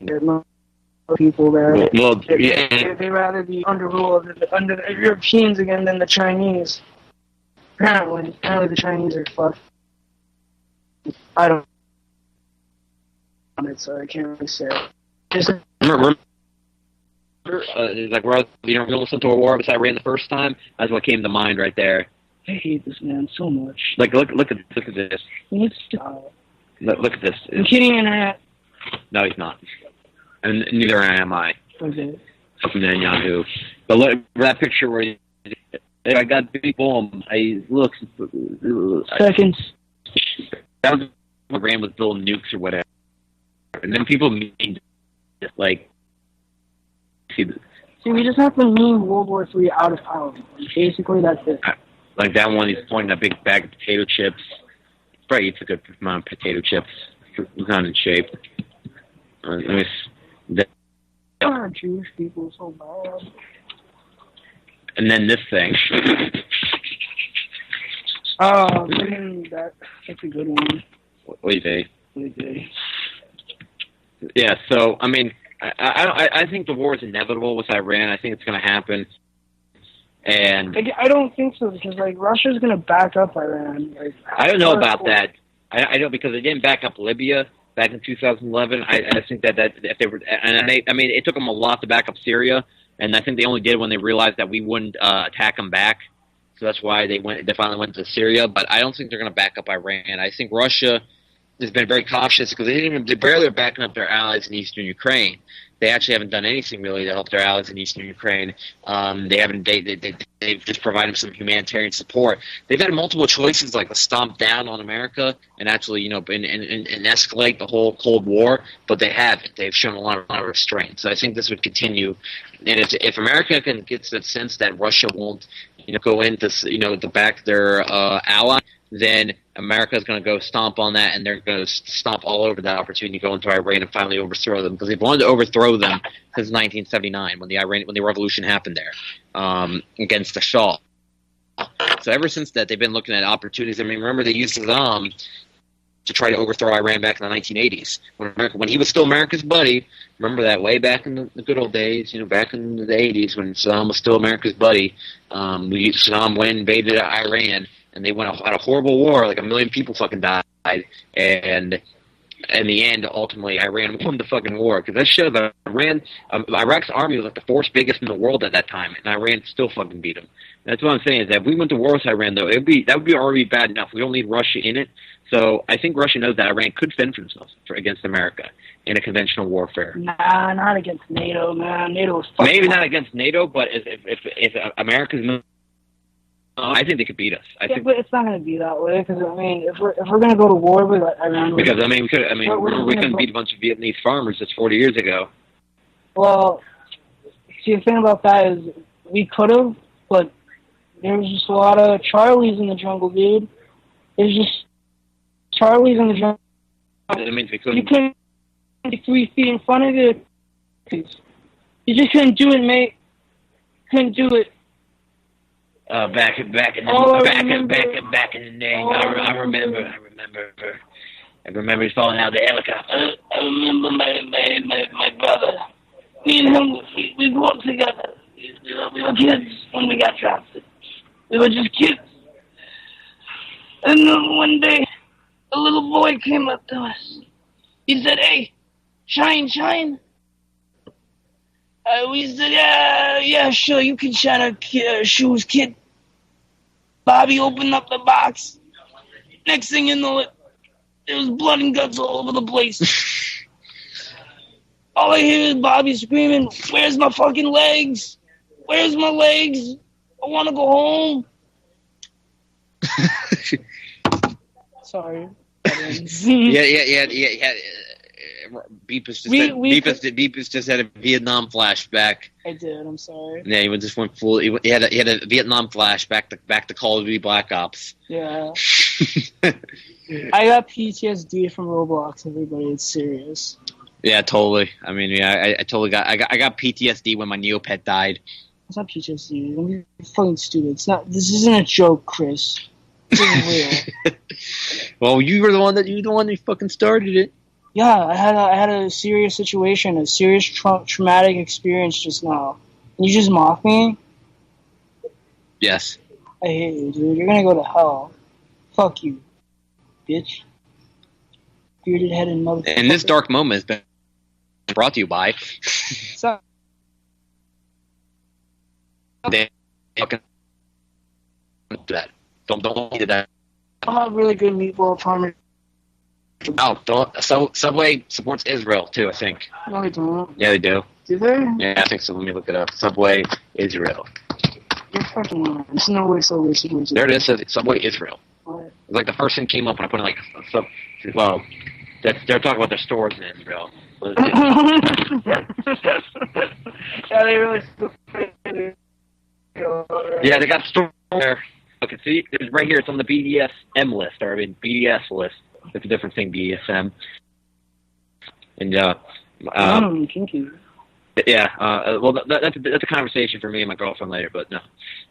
There's no people there. Well, yeah. They'd rather be under the Europeans again than the Chinese. Apparently the Chinese are fucked. I don't know, so I can't really say. Remember, we're listen to a war with Iran the first time. That's what came to mind right there. I hate this man so much. Like, look at this. He needs to. Look at this. I'm kidding, Internet. No, he's not. And neither am I. Okay. Fucking Netanyahu. But look at that picture where I got big bomb. Seconds. That was Iran was building nukes or whatever. And then people mean like. See, we just have to meme World War III out of power. Basically, that's it. Like that one, he's pointing a big bag of potato chips. He probably eats a good amount of potato chips. He's not in shape. Why are Jewish people so bad? And then this thing. Oh, that's a good one. What do you think? Yeah, so, I mean, I think the war is inevitable with Iran. I think it's going to happen. And I don't think so, because, Russia's going to back up Iran. I don't know about that. I know because they didn't back up Libya back in 2011. I think that if they were, and it took them a lot to back up Syria, and I think they only did when they realized that we wouldn't attack them back. So that's why they finally went to Syria. But I don't think they're going to back up Iran. I think Russia has been very cautious because they barely are backing up their allies in eastern Ukraine. They actually haven't done anything really to help their allies in eastern Ukraine. They've just provided some humanitarian support. They've had multiple choices, like to stomp down on America and actually, and escalate the whole Cold War, but they haven't. They've shown a lot of restraint. So I think this would continue. And if America can get that sense that Russia won't, go into, to back their ally, then America is going to go stomp on that, and they're going to stomp all over that opportunity to go into Iran and finally overthrow them, because they've wanted to overthrow them since 1979 when the revolution happened there against the Shah. So ever since that, they've been looking at opportunities. I mean, remember they used Saddam to try to overthrow Iran back in the 1980s when he was still America's buddy. Remember that way back in the good old days, back in the 80s when Saddam was still America's buddy. Saddam went and invaded Iran. And they went on a horrible war, like 1 million people fucking died. And in the end, ultimately, Iran won the fucking war because that showed that Iraq's army was like the fourth biggest in the world at that time, and Iran still fucking beat them. That's what I'm saying is that if we went to war with Iran, though, that would be already bad enough. We don't need Russia in it. So I think Russia knows that Iran could fend for themselves against America in a conventional warfare. Nah, not against NATO, man. NATO is fucking maybe not against NATO, but if America's, I think they could beat us. I think, but it's not going to be that way because I mean, if we're going to go to war with Iran, because I mean we couldn't beat a bunch of Vietnamese farmers just 40 years ago. Well, see, the thing about that is we could have, but there was just a lot of Charlies in the jungle, dude. There's just Charlies in the jungle. That means we couldn't. You couldn't be 3 feet in front of it. You just couldn't do it, mate. Couldn't do it. Back in the day, I remember he's falling out of the helicopter. I remember my brother. Me and him, we grew up together. We were kids when we got drafted. We were just kids. And then one day, a little boy came up to us. He said, "Hey, shine." We said, yeah, sure, you can shine our shoes, kid. Bobby opened up the box. Next thing you know, there was blood and guts all over the place. All I hear is Bobby screaming, "Where's my fucking legs? Where's my legs? I want to go home." Sorry. Yeah. Beepus just had a Vietnam flashback. I did. I'm sorry. Yeah, he just went full. He had a Vietnam flashback back to Call of Duty Black Ops. Yeah. I got PTSD from Roblox. Everybody, it's serious. Yeah, totally. I mean, yeah, I totally got. I got PTSD when my Neopet died. It's not PTSD. Don't be fucking stupid. It's not. This isn't a joke, Chris. This is real. Well, you're the one that fucking started it. Yeah, I had a serious situation, a serious traumatic experience just now. And you just mock me? Yes. I hate you, dude. You're gonna go to hell. Fuck you, bitch. Bearded headed motherfucker. And this dark moment has been brought to you by. So, They fucking do that. Don't do that. I'm a really good meatball farmer. Oh, don't. So Subway supports Israel too, I think. No, they don't. Yeah, they do. Do they? Yeah, I think so. Let me look it up. Subway Israel. You're fucking lying. There's no way Subway supports There it is. Subway Israel. What? It's like the first thing came up when I put in like sub. Well, they're talking about their stores in Israel. Yeah, they really. Yeah, they got stores there. Okay, see, it's right here. It's on the BDSM list, or I mean BDS list. It's a different thing, BDSM. And kinky. yeah, well, that's a conversation for me and my girlfriend later. But no,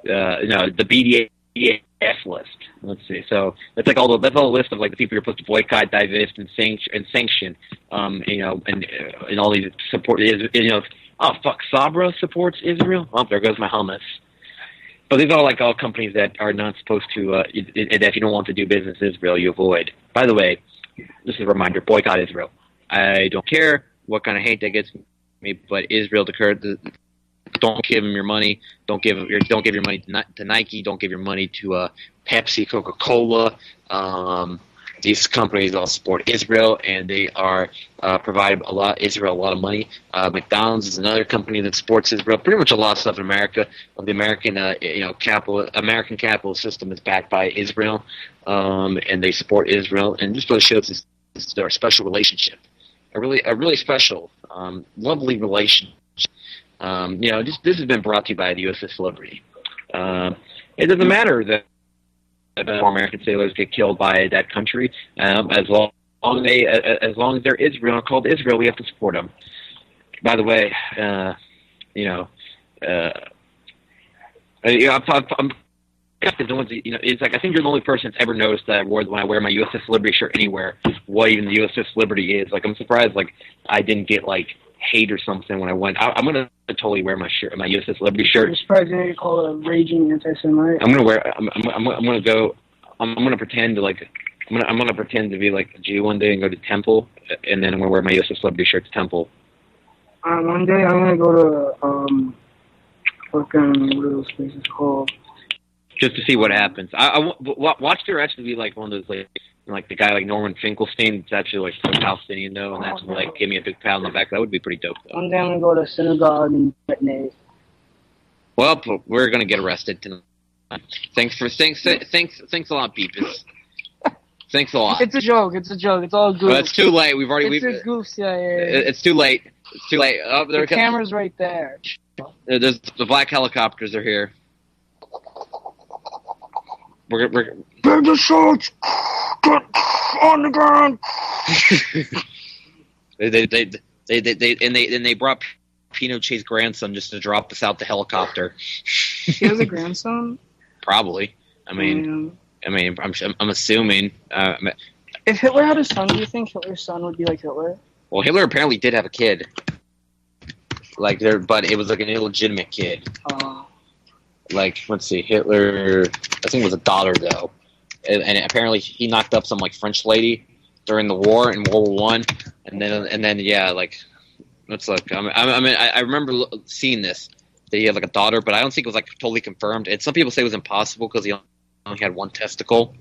the BDS list. Let's see. So that's like that's all the list of like the people you're supposed to boycott, divest, and sanction. And all these support. Oh fuck, Sabra supports Israel. Oh, there goes my hummus. But these are all companies that are not supposed to. That if you don't want to do business in Israel, you avoid. By the way, this is a reminder: boycott Israel. I don't care what kind of hate that gets me, but Israel don't give them your money. Don't give your money to Nike. Don't give your money to Pepsi, Coca-Cola. These companies all support Israel, and they are provide Israel a lot of money. McDonald's is another company that supports Israel. Pretty much a lot of stuff in America. The American American capitalist system is backed by Israel, and they support Israel. And this really shows this their special relationship, a really special, lovely relationship. This has been brought to you by the USS Liberty. It doesn't matter that more American sailors get killed by that country. As long as they're Israel and called Israel, we have to support them. By the way, I'm it's like I think you're the only person that's ever noticed that when I wear my USS Liberty shirt anywhere, what even the USS Liberty is. Like I'm surprised I didn't get hate or something when I went. I'm gonna totally wear my USS Liberty shirt. I'm surprised they didn't call it a raging anti-Semite. I'm gonna pretend to I'm gonna pretend to be like a Jew one day and go to temple and then I'm gonna wear my USA Celebrity shirt to Temple. One day I'm gonna go to fucking what are those places called? Just to see what happens. Watch there actually be like one of those like the guy like Norman Finkelstein. It's actually like from Palestinian though, and that's like give me a big pat on the back. That would be pretty dope though. One day I'm gonna go to synagogue and Nate. Well, we're gonna get arrested tonight. Thanks a lot, Beepus. Thanks a lot. It's a joke. It's all good. Well, it's too late. It's a goof. Yeah. It's too late. It's too late. Oh, the camera's right there. There's the black helicopters are here. We're Bring the shots. Get on the ground. they brought Pinochet's grandson just to drop us out the helicopter. He has a grandson? Probably. I'm assuming. If Hitler had a son, do you think Hitler's son would be like Hitler? Well, Hitler apparently did have a kid. But it was like an illegitimate kid. Let's see, Hitler. I think it was a daughter though, and apparently he knocked up some like French lady during the war in World War I, and then yeah, like let's look. I remember seeing this that he had like a daughter, but I don't think it was like totally confirmed. And some people say it was impossible because he only had one testicle,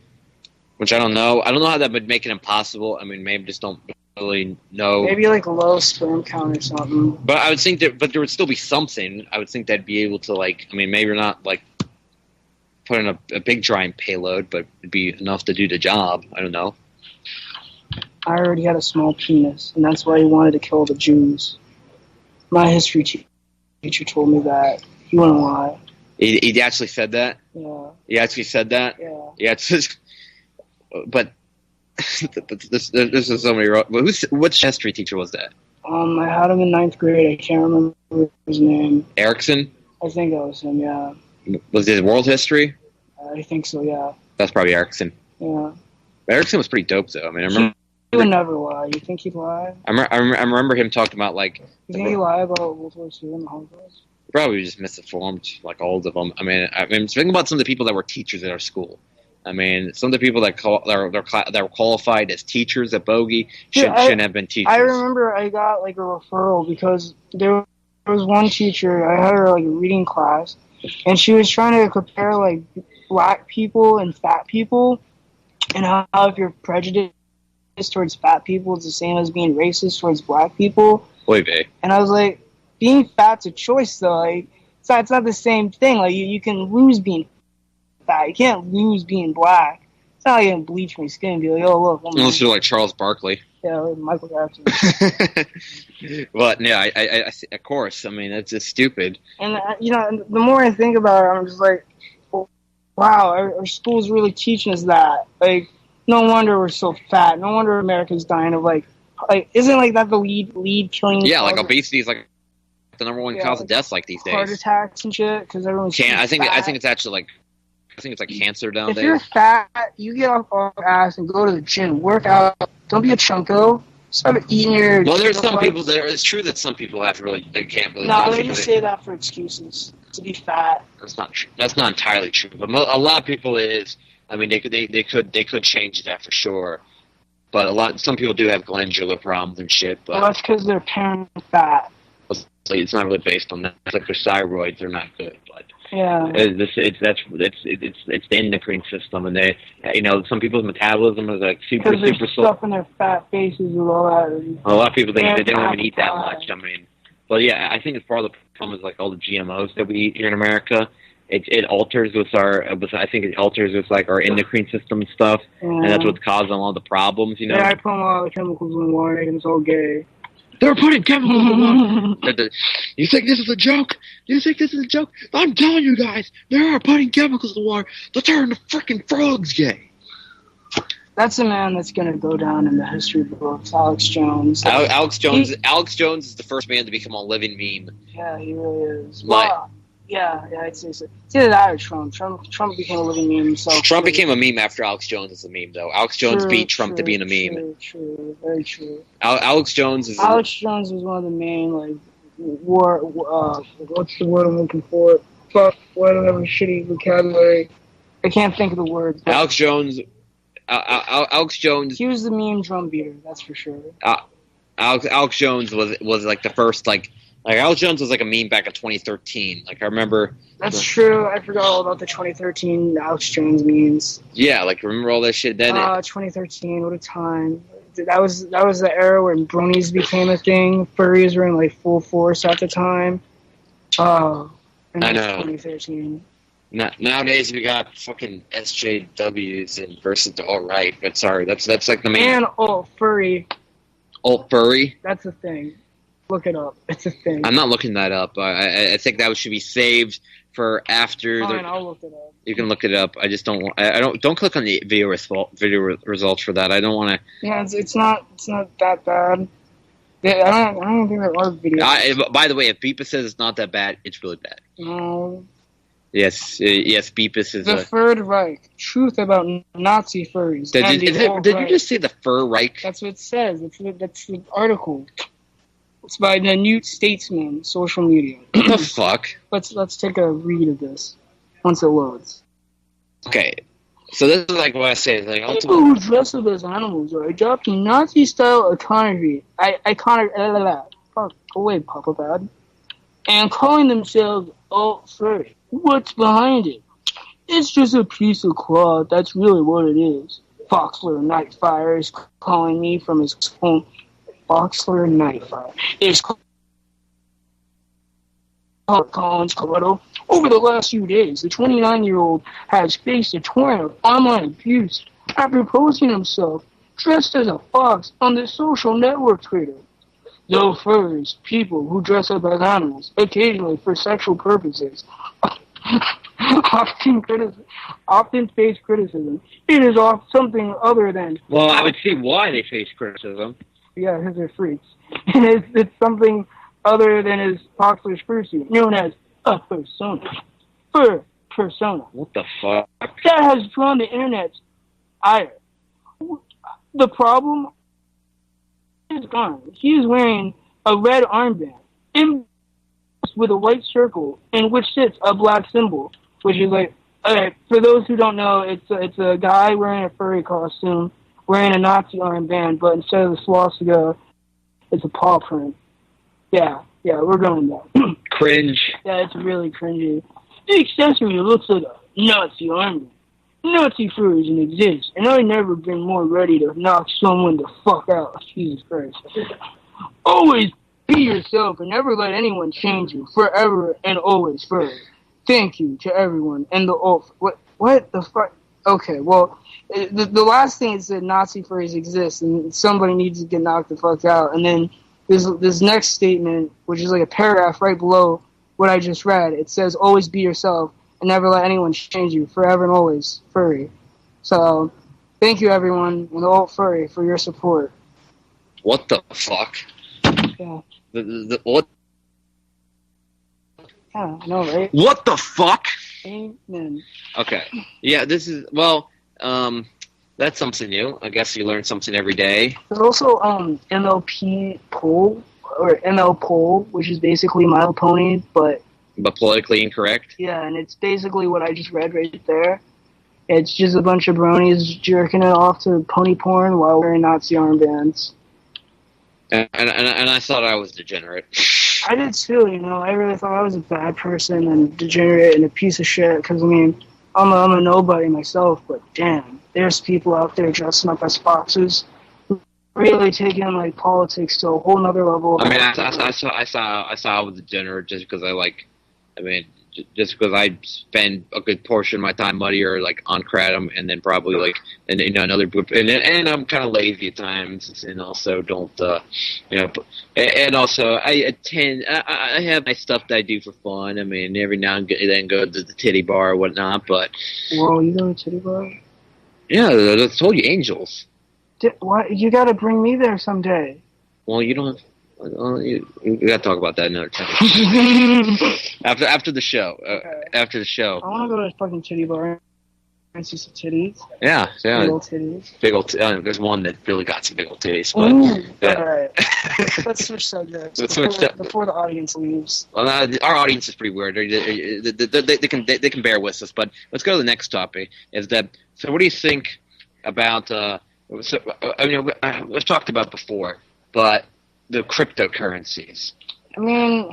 which I don't know. I don't know how that would make it impossible. I mean, maybe just don't really know. Maybe like low sperm count or something. But I would think there would still be something. I would think they'd be able to maybe not like put in a big giant payload, but it'd be enough to do the job. I don't know. I already had a small penis, and that's why he wanted to kill the Jews. My history teacher told me that. He wouldn't lie. He actually said that? Yeah. He actually said that? Yeah. Yeah, it's just, but this is so many wrong. Which history teacher was that? I had him in 9th grade. I can't remember his name. Erickson? I think that was him, yeah. Was it world history? I think so, yeah. That's probably Erickson. Yeah. Erickson was pretty dope, though. I mean, I remember. He would never lie. You think he'd lie? I remember him talking about, like. You think he'd lie about World War II and the Holocaust? Probably just misinformed, like all of them. I mean, think about some of the people that were teachers at our school. I mean, some of the people that were qualified as teachers at Bogey shouldn't have been teachers. I remember I got like a referral because there was one teacher. I had her like a reading class, and she was trying to compare like black people and fat people, and how if you're prejudiced towards fat people, it's the same as being racist towards black people. Oy vey. And I was like, being fat's a choice though. Like, it's not the same thing. Like you can lose being fat. You can't lose being black. It's not like I can bleach my skin and be like, oh look. Unless you're like Charles Barkley. Yeah, like Michael Jackson. But yeah, I of course. I mean, it's just stupid. And the more I think about it, I'm just like, wow, our school's really teaching us that. Like, no wonder we're so fat. No wonder America's dying of like isn't like that the lead killing? Yeah, like obesity is like the number one cause of deaths like these days. Heart attacks and shit because everyone's I think it's actually like. I think it's like cancer down there. If you're fat, you get off your ass and go to the gym, work out. Don't be a chunko. Stop eating your. Well, there's some people that it's true that some people have to they can't really. No, they just say that for excuses to be fat. That's not true. That's not entirely true, but a lot of people it is. I mean, they could change that for sure, but some people do have glandular problems and shit. But well, that's because their parents are fat. It's not really based on that. It's like their thyroids are not good, but. Yeah, it's the endocrine system, and some people's metabolism is like super slow. Stuff in their fat faces and all that. A lot of people they don't even eat that much. I mean, but yeah, I think it's part of the problem is like all the GMOs that we eat here in America. It alters I think it alters with like our endocrine system and stuff, and that's what's causing a lot of the problems. You know. Yeah, I put a lot of chemicals in water, and it's all gay. They're putting chemicals in water. You think this is a joke? You think this is a joke? I'm telling you guys, they are putting chemicals in water to turn the freaking frogs gay. That's a man that's going to go down in the history books, Alex Jones. Alex Jones is the first man to become a living meme. Yeah, he really is. Yeah, I'd say so. It's either that or Trump. Trump became a living meme himself. Trump became a meme after Alex Jones is a meme, though. Alex Jones beat Trump to being a meme. True, very true. Alex Jones was one of the main, like, what's the word I'm looking for? Fuck, why do I have a shitty vocabulary? I can't think of the word. Alex Jones Alex Jones. He was the meme drum beater, that's for sure. Alex Jones was like the first like Alex Jones was like a meme back in 2013. Like I remember. That's true. I forgot all about the 2013 Alex Jones memes. Yeah, like remember all that shit then. 2013, what a time. That was the era when bronies became a thing. Furries were in like full force at the time. And I know. 2013. Nowadays we got fucking SJWs and versus the alt-right, but sorry, that's like the main. And alt furry. Alt furry. That's a thing. Look it up. It's a thing. I'm not looking that up. I think that should be saved for after. Fine, I'll look it up. You can look it up. I just don't want. I don't click on the video results for that. I don't want to. Yeah, it's not that bad. I don't think there are videos. By the way, if Beepus says it's not that bad, it's really bad. No. Yes, Beepus is the Third Reich. Truth about Nazi furries. Did you just say the Fur Reich? That's what it says. That's the article. It's by the New Statesman, social media. What the fuck? Let's take a read of this once it loads. Okay, so this is like what I say. Like, people who dress up as animals are adopting Nazi-style iconography. Fuck, go away, Papa Bad. And calling themselves alt-furry. What's behind it? It's just a piece of cloth. That's really what it is. Foxler Nightfire is calling me from his home. Foxler Nightfire is Collins, Colorado. Over the last few days, the 29-year-old has faced a torrent of online abuse after posting himself dressed as a fox on the social network Twitter. Though furries, people who dress up as animals, occasionally for sexual purposes, often face criticism. It is off something other than... Well, I would see why they face criticism. Yeah, because they're freaks. And it's something other than his Foxler's fursuit, known as a persona. Fur persona. What the fuck? That has drawn the internet's ire. The problem is gone. He is wearing a red armband with a white circle in which sits a black symbol, which is like, okay, for those who don't know, it's a guy wearing a furry costume, wearing a Nazi armband, but instead of the swastika, it's a paw print. Yeah, we're going there. Cringe. Yeah, it's really cringy. The accessory looks like a Nazi armband. Nazi furries exist, and I've never been more ready to knock someone the fuck out. Jesus Christ. Always be yourself and never let anyone change you, forever and always furry. Thank you to everyone and the what the fuck? Okay, well, the last thing is that Nazi furries exist, and somebody needs to get knocked the fuck out. And then this next statement, which is like a paragraph right below what I just read, it says, always be yourself and never let anyone change you, forever and always furry. So, thank you everyone and the alt furry for your support. What the fuck? Yeah. What? Yeah, I know, right? What the fuck? Amen. Okay. Yeah, this is, well, that's something new. I guess you learn something every day. There's also MLP poll, or ML poll, which is basically My Little Pony, but politically incorrect? Yeah, and it's basically what I just read right there. It's just a bunch of bronies jerking it off to pony porn while wearing Nazi armbands. And I thought I was degenerate. I did too, you know. I really thought I was a bad person and degenerate and a piece of shit. Because, I mean, I'm a nobody myself, but damn, there's people out there dressing up as foxes, really taking like politics to a whole nother level. I mean, I saw I was a degenerate just because just because I spend a good portion of my time muddy or like on Kratom, and then probably like another group, and I'm kind of lazy at times, and also don't and also I have my stuff that I do for fun. I mean, every now and then go to the titty bar or whatnot, but whoa, you go to titty bar? Yeah, I told you, Angels. Why you gotta bring me there someday? Well, you don't. You gotta talk about that another time. after the show. Okay. After the show. I want to go to a fucking titty bar and see some titties. Yeah. Big old titties. Big old. There's one that really got some big old titties. But, ooh, yeah. All right. Let's switch subjects before the audience leaves. Well, our audience is pretty weird. They can bear with us. But let's go to the next topic. Is that so? What do you think? about we've talked about before, but the cryptocurrencies. I mean,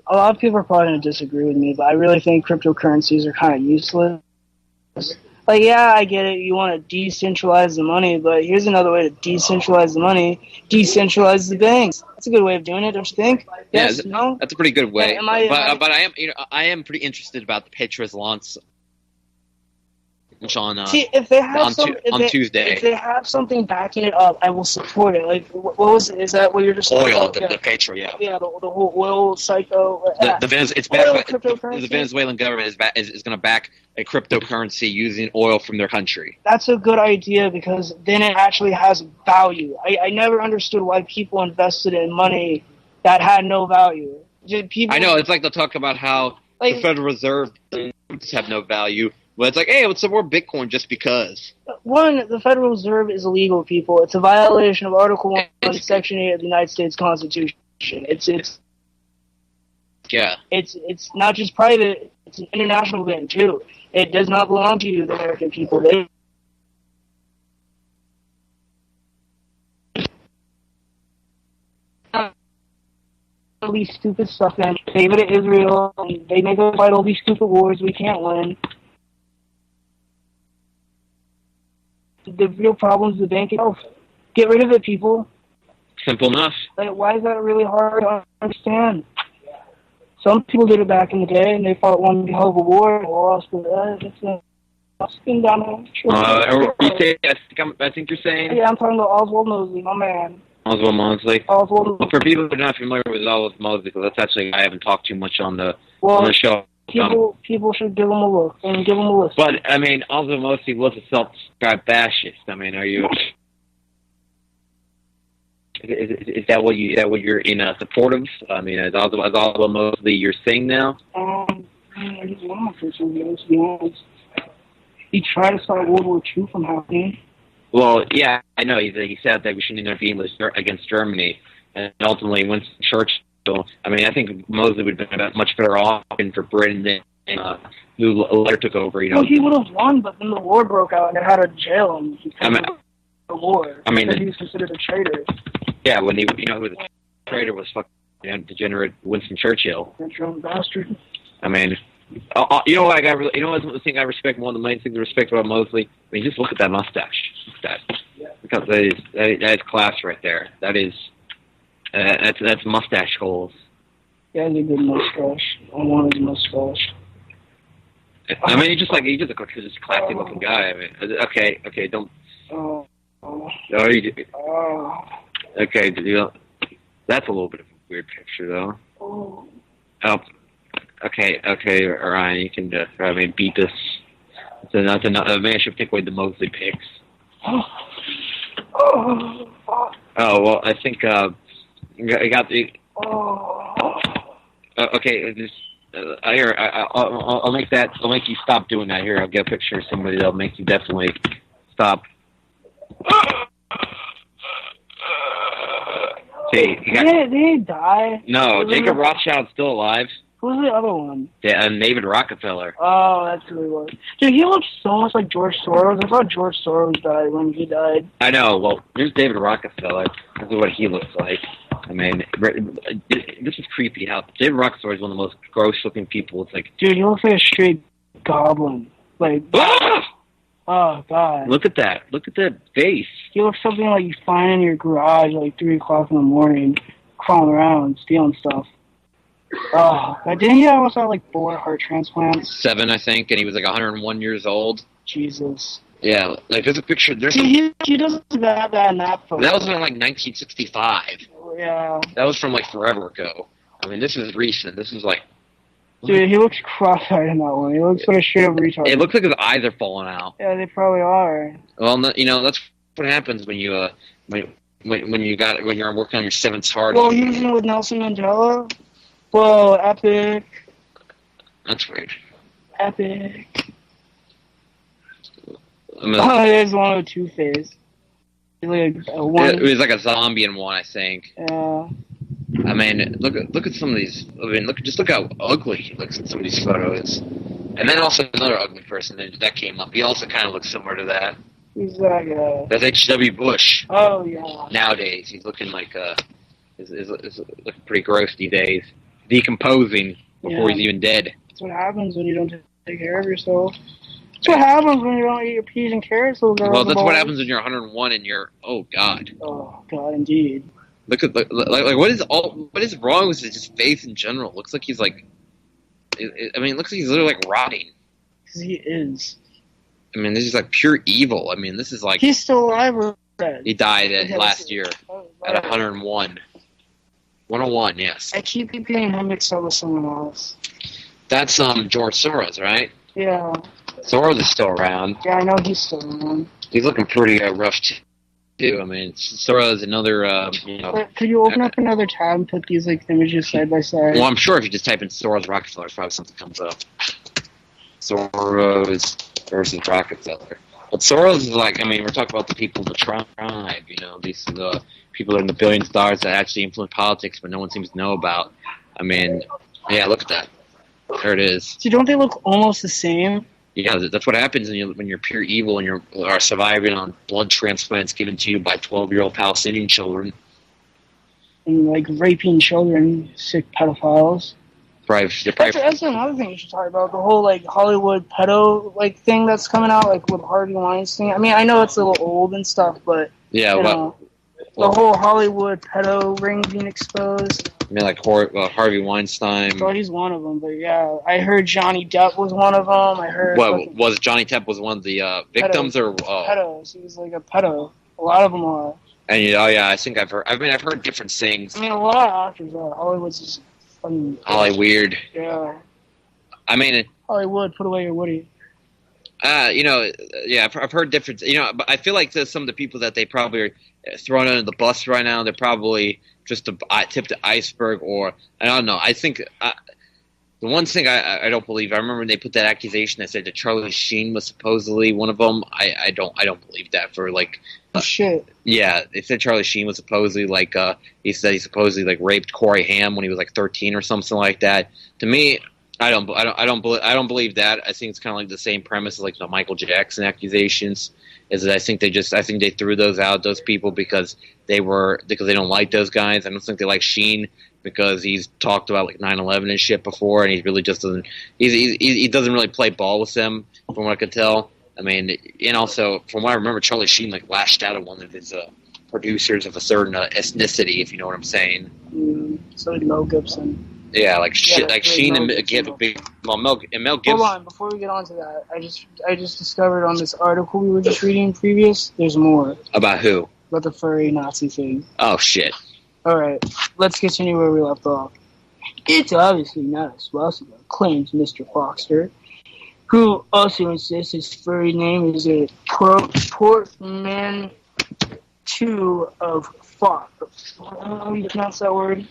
a lot of people are probably going to disagree with me, but I really think cryptocurrencies are kind of useless. Like, yeah, I get it. You want to decentralize the money, but here's another way to decentralize the money. Decentralize the banks. That's a good way of doing it, don't you think? Yes, no? That's a pretty good way. Yeah, but I am pretty interested about the Petra's launch on See, if they have on Tuesday. If they have something backing it up, I will support it. Like, what was it? Is that what you're just oil? about? The Petra, yeah. Yeah, the whole oil cycle. The Venezuelan government is going to back a cryptocurrency using oil from their country. That's a good idea because then it actually has value. I never understood why people invested in money that had no value. I know, it's like they'll talk about how the Federal Reserve notes have no value. Well, it's like, hey, let's have more Bitcoin just because. One, the Federal Reserve is illegal, people. It's a violation of Article 1, Section 8 of the United States Constitution. It's not just private, it's an international bank, too. It does not belong to you, the American people. All these stupid stuff, man. They go to Israel, and they make us fight all these stupid wars we can't win. The real problem is the bank itself. Get rid of it, people. Simple enough. Like, why is that really hard to understand? Some people did it back in the day, and they fought one hell of a war and lost. But it's been down I think you're saying? Yeah, I'm talking about Oswald Mosley, my man. Oswald Mosley. Well, for people who are not familiar with Oswald Mosley, because that's actually I haven't talked too much on the show. People should give him a look and give him a listen. But I mean, Oswald Mosley was a self-described fascist. I mean, are you? Is that what you're in support of? I mean, is Oswald Mosley your thing now? He's one of my personal views, to be honest. He tried to start World War II from happening. Well, yeah, I know. He said that we shouldn't intervene against Germany, and ultimately Winston Churchill. I mean, I think Mosley would have been much better off for Britain than who later took over. You know, well, he would have won, but then the war broke out and they had to jail him. The war. I mean, he was considered a traitor. Yeah, when who the traitor was fucking degenerate Winston Churchill. That drunk bastard. I mean. You know what? The thing I respect, one of the main things I respect about Mosley. I mean, just look at that mustache. Look at that, because that is class right there. That's mustache goals. Yeah, he's a good mustache. I want his mustache. I mean, he's just a classy looking guy. I mean, okay, don't. Okay, that's a little bit of a weird picture, though. Oh. Okay, Ryan, you can beat this. So that's another. Maybe I should take away the Mosley picks. Oh well, I think I got the. Okay, this. Here, I'll make that. I'll make you stop doing that. Here, I'll get a picture of somebody that'll make you definitely stop. See, they didn't die. No, Jacob Rothschild's still alive. Who's the other one? Yeah, David Rockefeller. Oh, that's who he was. Dude, he looks so much like George Soros. I thought George Soros died when he died. I know. Well, here's David Rockefeller. This is what he looks like. I mean, this is creepy. How David Rockefeller is one of the most gross-looking people. It's like, dude, he looks like a straight goblin. Like, oh god. Look at that. Look at that face. He looks something like you find in your garage at like 3 o'clock in the morning, crawling around, stealing stuff. Oh, didn't he almost have like 4 heart transplants? 7, I think, and he was like 101 years old. Jesus. Yeah, like there's a picture. He doesn't have that in that photo. That was in like 1965. Yeah. That was from like forever ago. I mean, this is recent. This is like. Dude, he looks cross-eyed in that one. He looks like a straight-up retard. It looks like his eyes are falling out. Yeah, they probably are. Well, that's what happens when you when you're working on your 7th heart. Well, using with Nelson Mandela. Whoa, epic. That's weird. Epic. There's one with Two-Face. It was like a zombie in one, I think. Yeah. I mean, look at some of these. I mean, look how ugly he looks in some of these photos. And And then also another ugly person that came up. He also kind of looks similar to that. Who's that guy? That's H.W. Bush. Oh, yeah. Nowadays, he's looking like is looking pretty gross these days. Decomposing before he's even dead. That's what happens when you don't take care of yourself. That's what happens when you don't eat your peas and carrots. Well, that's what happens when you're 101 and you're, oh, God. Oh, God, indeed. Look at, like what is wrong with his face in general? It looks like he's like, it looks like he's literally like rotting. Because he is. I mean, this is like pure evil. I mean, this is like... He's still alive or dead? He died last year at 101. 101, yes. I keep getting him mixed up with someone else. That's George Soros, right? Yeah. Soros is still around. Yeah, I know he's still around. He's looking pretty rough, too. I mean, Soros is another, Could you open up another tab and put these, like, images side by side? Well, I'm sure if you just type in Soros Rockefeller, probably something comes up. Soros versus Rockefeller. But Soros is like, I mean, we're talking about the people in the tribe, these the people in the billions of dollars that actually influence politics, but no one seems to know about. I mean, yeah, look at that. There it is. See, don't they look almost the same? Yeah, that's what happens when you're pure evil and you are surviving on blood transplants given to you by 12-year-old Palestinian children. And, like, raping children, sick pedophiles. That's another thing you should talk about, the whole, like, Hollywood pedo, like, thing that's coming out, like, with Harvey Weinstein. I mean, I know it's a little old and stuff, but, yeah, the whole Hollywood pedo ring being exposed. I mean, like, Harvey Weinstein. Well, he's one of them, but yeah, I heard Johnny Depp was one of them. I heard... was Johnny Depp was one of the victims, pedos. or... Pedos. He was, like, a pedo. A lot of them are. And, yeah, I think I've heard different things. I mean, a lot of actors are. Hollywood's just... Hollyweird. Yeah. I mean... Hollywood, put away your Woody. Yeah, I've heard different... but I feel like some of the people that they probably are throwing under the bus right now, they're probably just the tip of the iceberg, or... I don't know. I think... the one thing I don't believe... I remember when they put that accusation that said that Charlie Sheen was supposedly one of them. I don't believe that for, like... Shit. Yeah, they said Charlie Sheen was supposedly like he said he supposedly like raped Corey Haim when he was like 13 or something like that. To me, I don't believe that. I think it's kind of like the same premise as like the Michael Jackson accusations. Is that I think they threw those out, those people, because they don't like those guys. I don't think they like Sheen because he's talked about like 9/11 and shit before, and he really just doesn't. He doesn't really play ball with them, from what I could tell. I mean, and also, from what I remember, Charlie Sheen like lashed out at one of his producers of a certain ethnicity, if you know what I'm saying. So did Mel Gibson. Yeah, like Sheen and Mel Gibson. Hold on, before we get on to that, I just discovered on this article we were just reading previous, there's more. About who? About the furry Nazi thing. Oh, shit. Alright, let's continue where we left off. It's obviously not a swastika, claims Mr. Foxter, who also insists his furry name is a portmanteau of fox. How do you pronounce that word?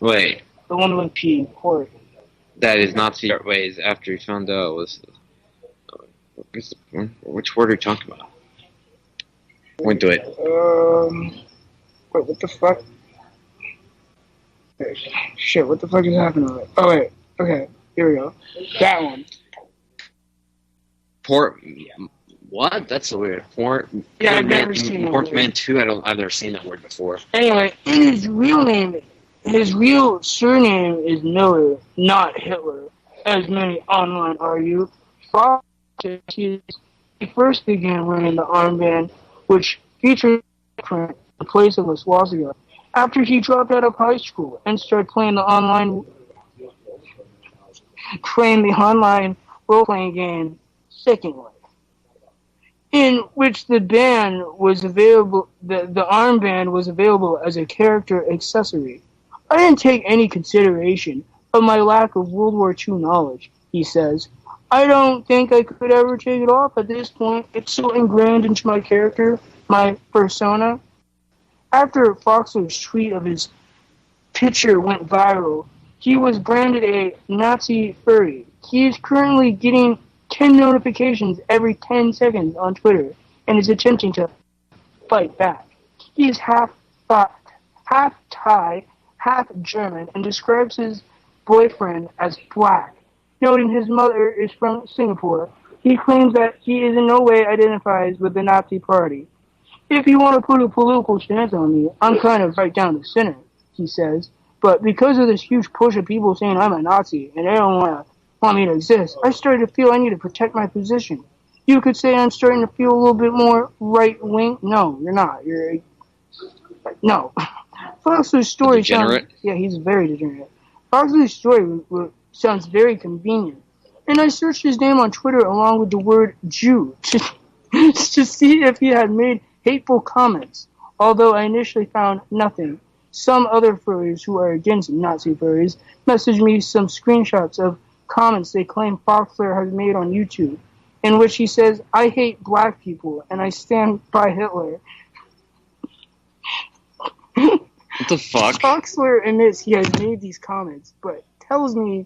Wait. The one with P, port. That is Nazi ways after he found out it was... which word are you talking about? Point to it. Wait, what the fuck? Shit, what the fuck is happening? Oh, wait. Okay, here we go. That one. What? That's so weird. Yeah, I've never seen that word. Portmanteau, I've never seen that word before. Anyway, his real surname is Miller, not Hitler, as many online argue. He first began wearing the armband, which featured the place of a swastika, after he dropped out of high school and started playing the online role-playing game Second Life, in which the band was available. The armband was available as a character accessory. I didn't take any consideration of my lack of World War II knowledge, he says. I don't think I could ever take it off at this point. It's so ingrained into my character, my persona. After Foxer's tweet of his picture went viral, he was branded a Nazi furry. He is currently getting 10 notifications every 10 seconds on Twitter and is attempting to fight back. He is half Thai, half German, and describes his boyfriend as black. noting his mother is from Singapore. He claims that he is in no way identifies with the Nazi Party. If you want to put a political stance on me, I'm kind of right down the center, he says. But because of this huge push of people saying I'm a Nazi and they don't want me to exist, I started to feel I need to protect my position. You could say I'm starting to feel a little bit more right-wing. No, you're not. No. Foxler's story degenerate? Yeah, he's very degenerate. Foxler's story sounds very convenient. And I searched his name on Twitter along with the word Jew to see if he had made hateful comments, although I initially found nothing. Some other furries who are against Nazi furries messaged me some screenshots of comments they claim Foxler has made on YouTube, in which he says, I hate black people and I stand by Hitler. What the fuck? Foxler admits he has made these comments, but tells me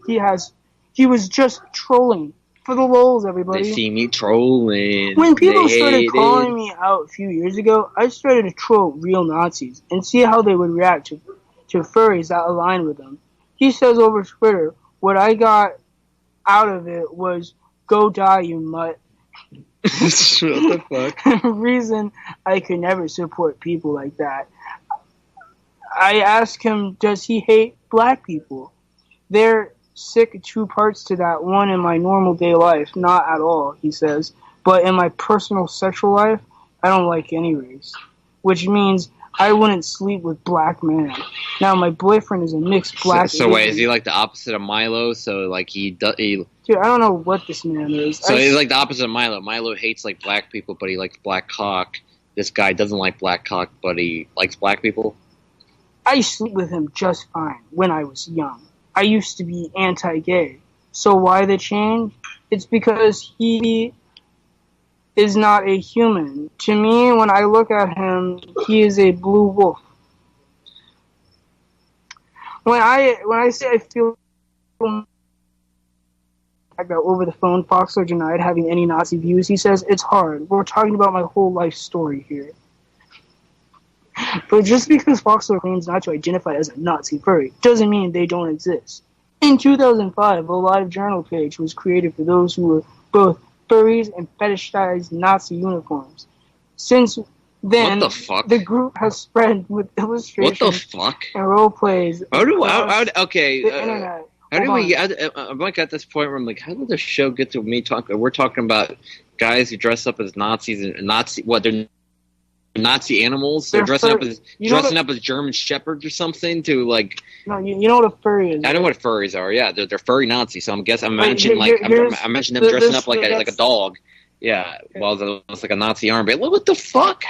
he was just trolling. For the lols, everybody. They see me trolling. When people started calling me out a few years ago, I started to troll real Nazis and see how they would react to furries that align with them. He says over Twitter, what I got out of it was, go die, you mutt. What the fuck? Reason I could never support people like that. I asked him, does he hate black people? They're sick 2 parts to that. One in my normal day life, not at all, he says. But in my personal sexual life, I don't like any race. Which means I wouldn't sleep with black men. Now, my boyfriend is a mixed black So wait, is he like the opposite of Milo? So like he Dude, I don't know what this man is. So he's like the opposite of Milo. Milo hates like black people, but he likes black cock. This guy doesn't like black cock, but he likes black people. I sleep with him just fine when I was young. I used to be anti-gay. So why the change? It's because he is not a human. To me, when I look at him, he is a blue wolf. When I say I feel that over the phone, Foxler denied having any Nazi views. He says, it's hard. We're talking about my whole life story here. But just because Foxler claims not to identify as a Nazi furry doesn't mean they don't exist. In 2005, a live journal page was created for those who were both furries and fetishized Nazi uniforms. Since then, the group has spread with illustrations and role plays. Internet. I'm like at this point where I'm like, how did the show get to me talking? We're talking about guys who dress up as Nazis and they're Nazi animals. They're dressing up as German shepherds or something to like. No, you know what a furry is. I know what furries are. Yeah, they're furry Nazis. So I'm imagining them dressing up like a dog. Yeah, well, it's like a Nazi armband. What the fuck?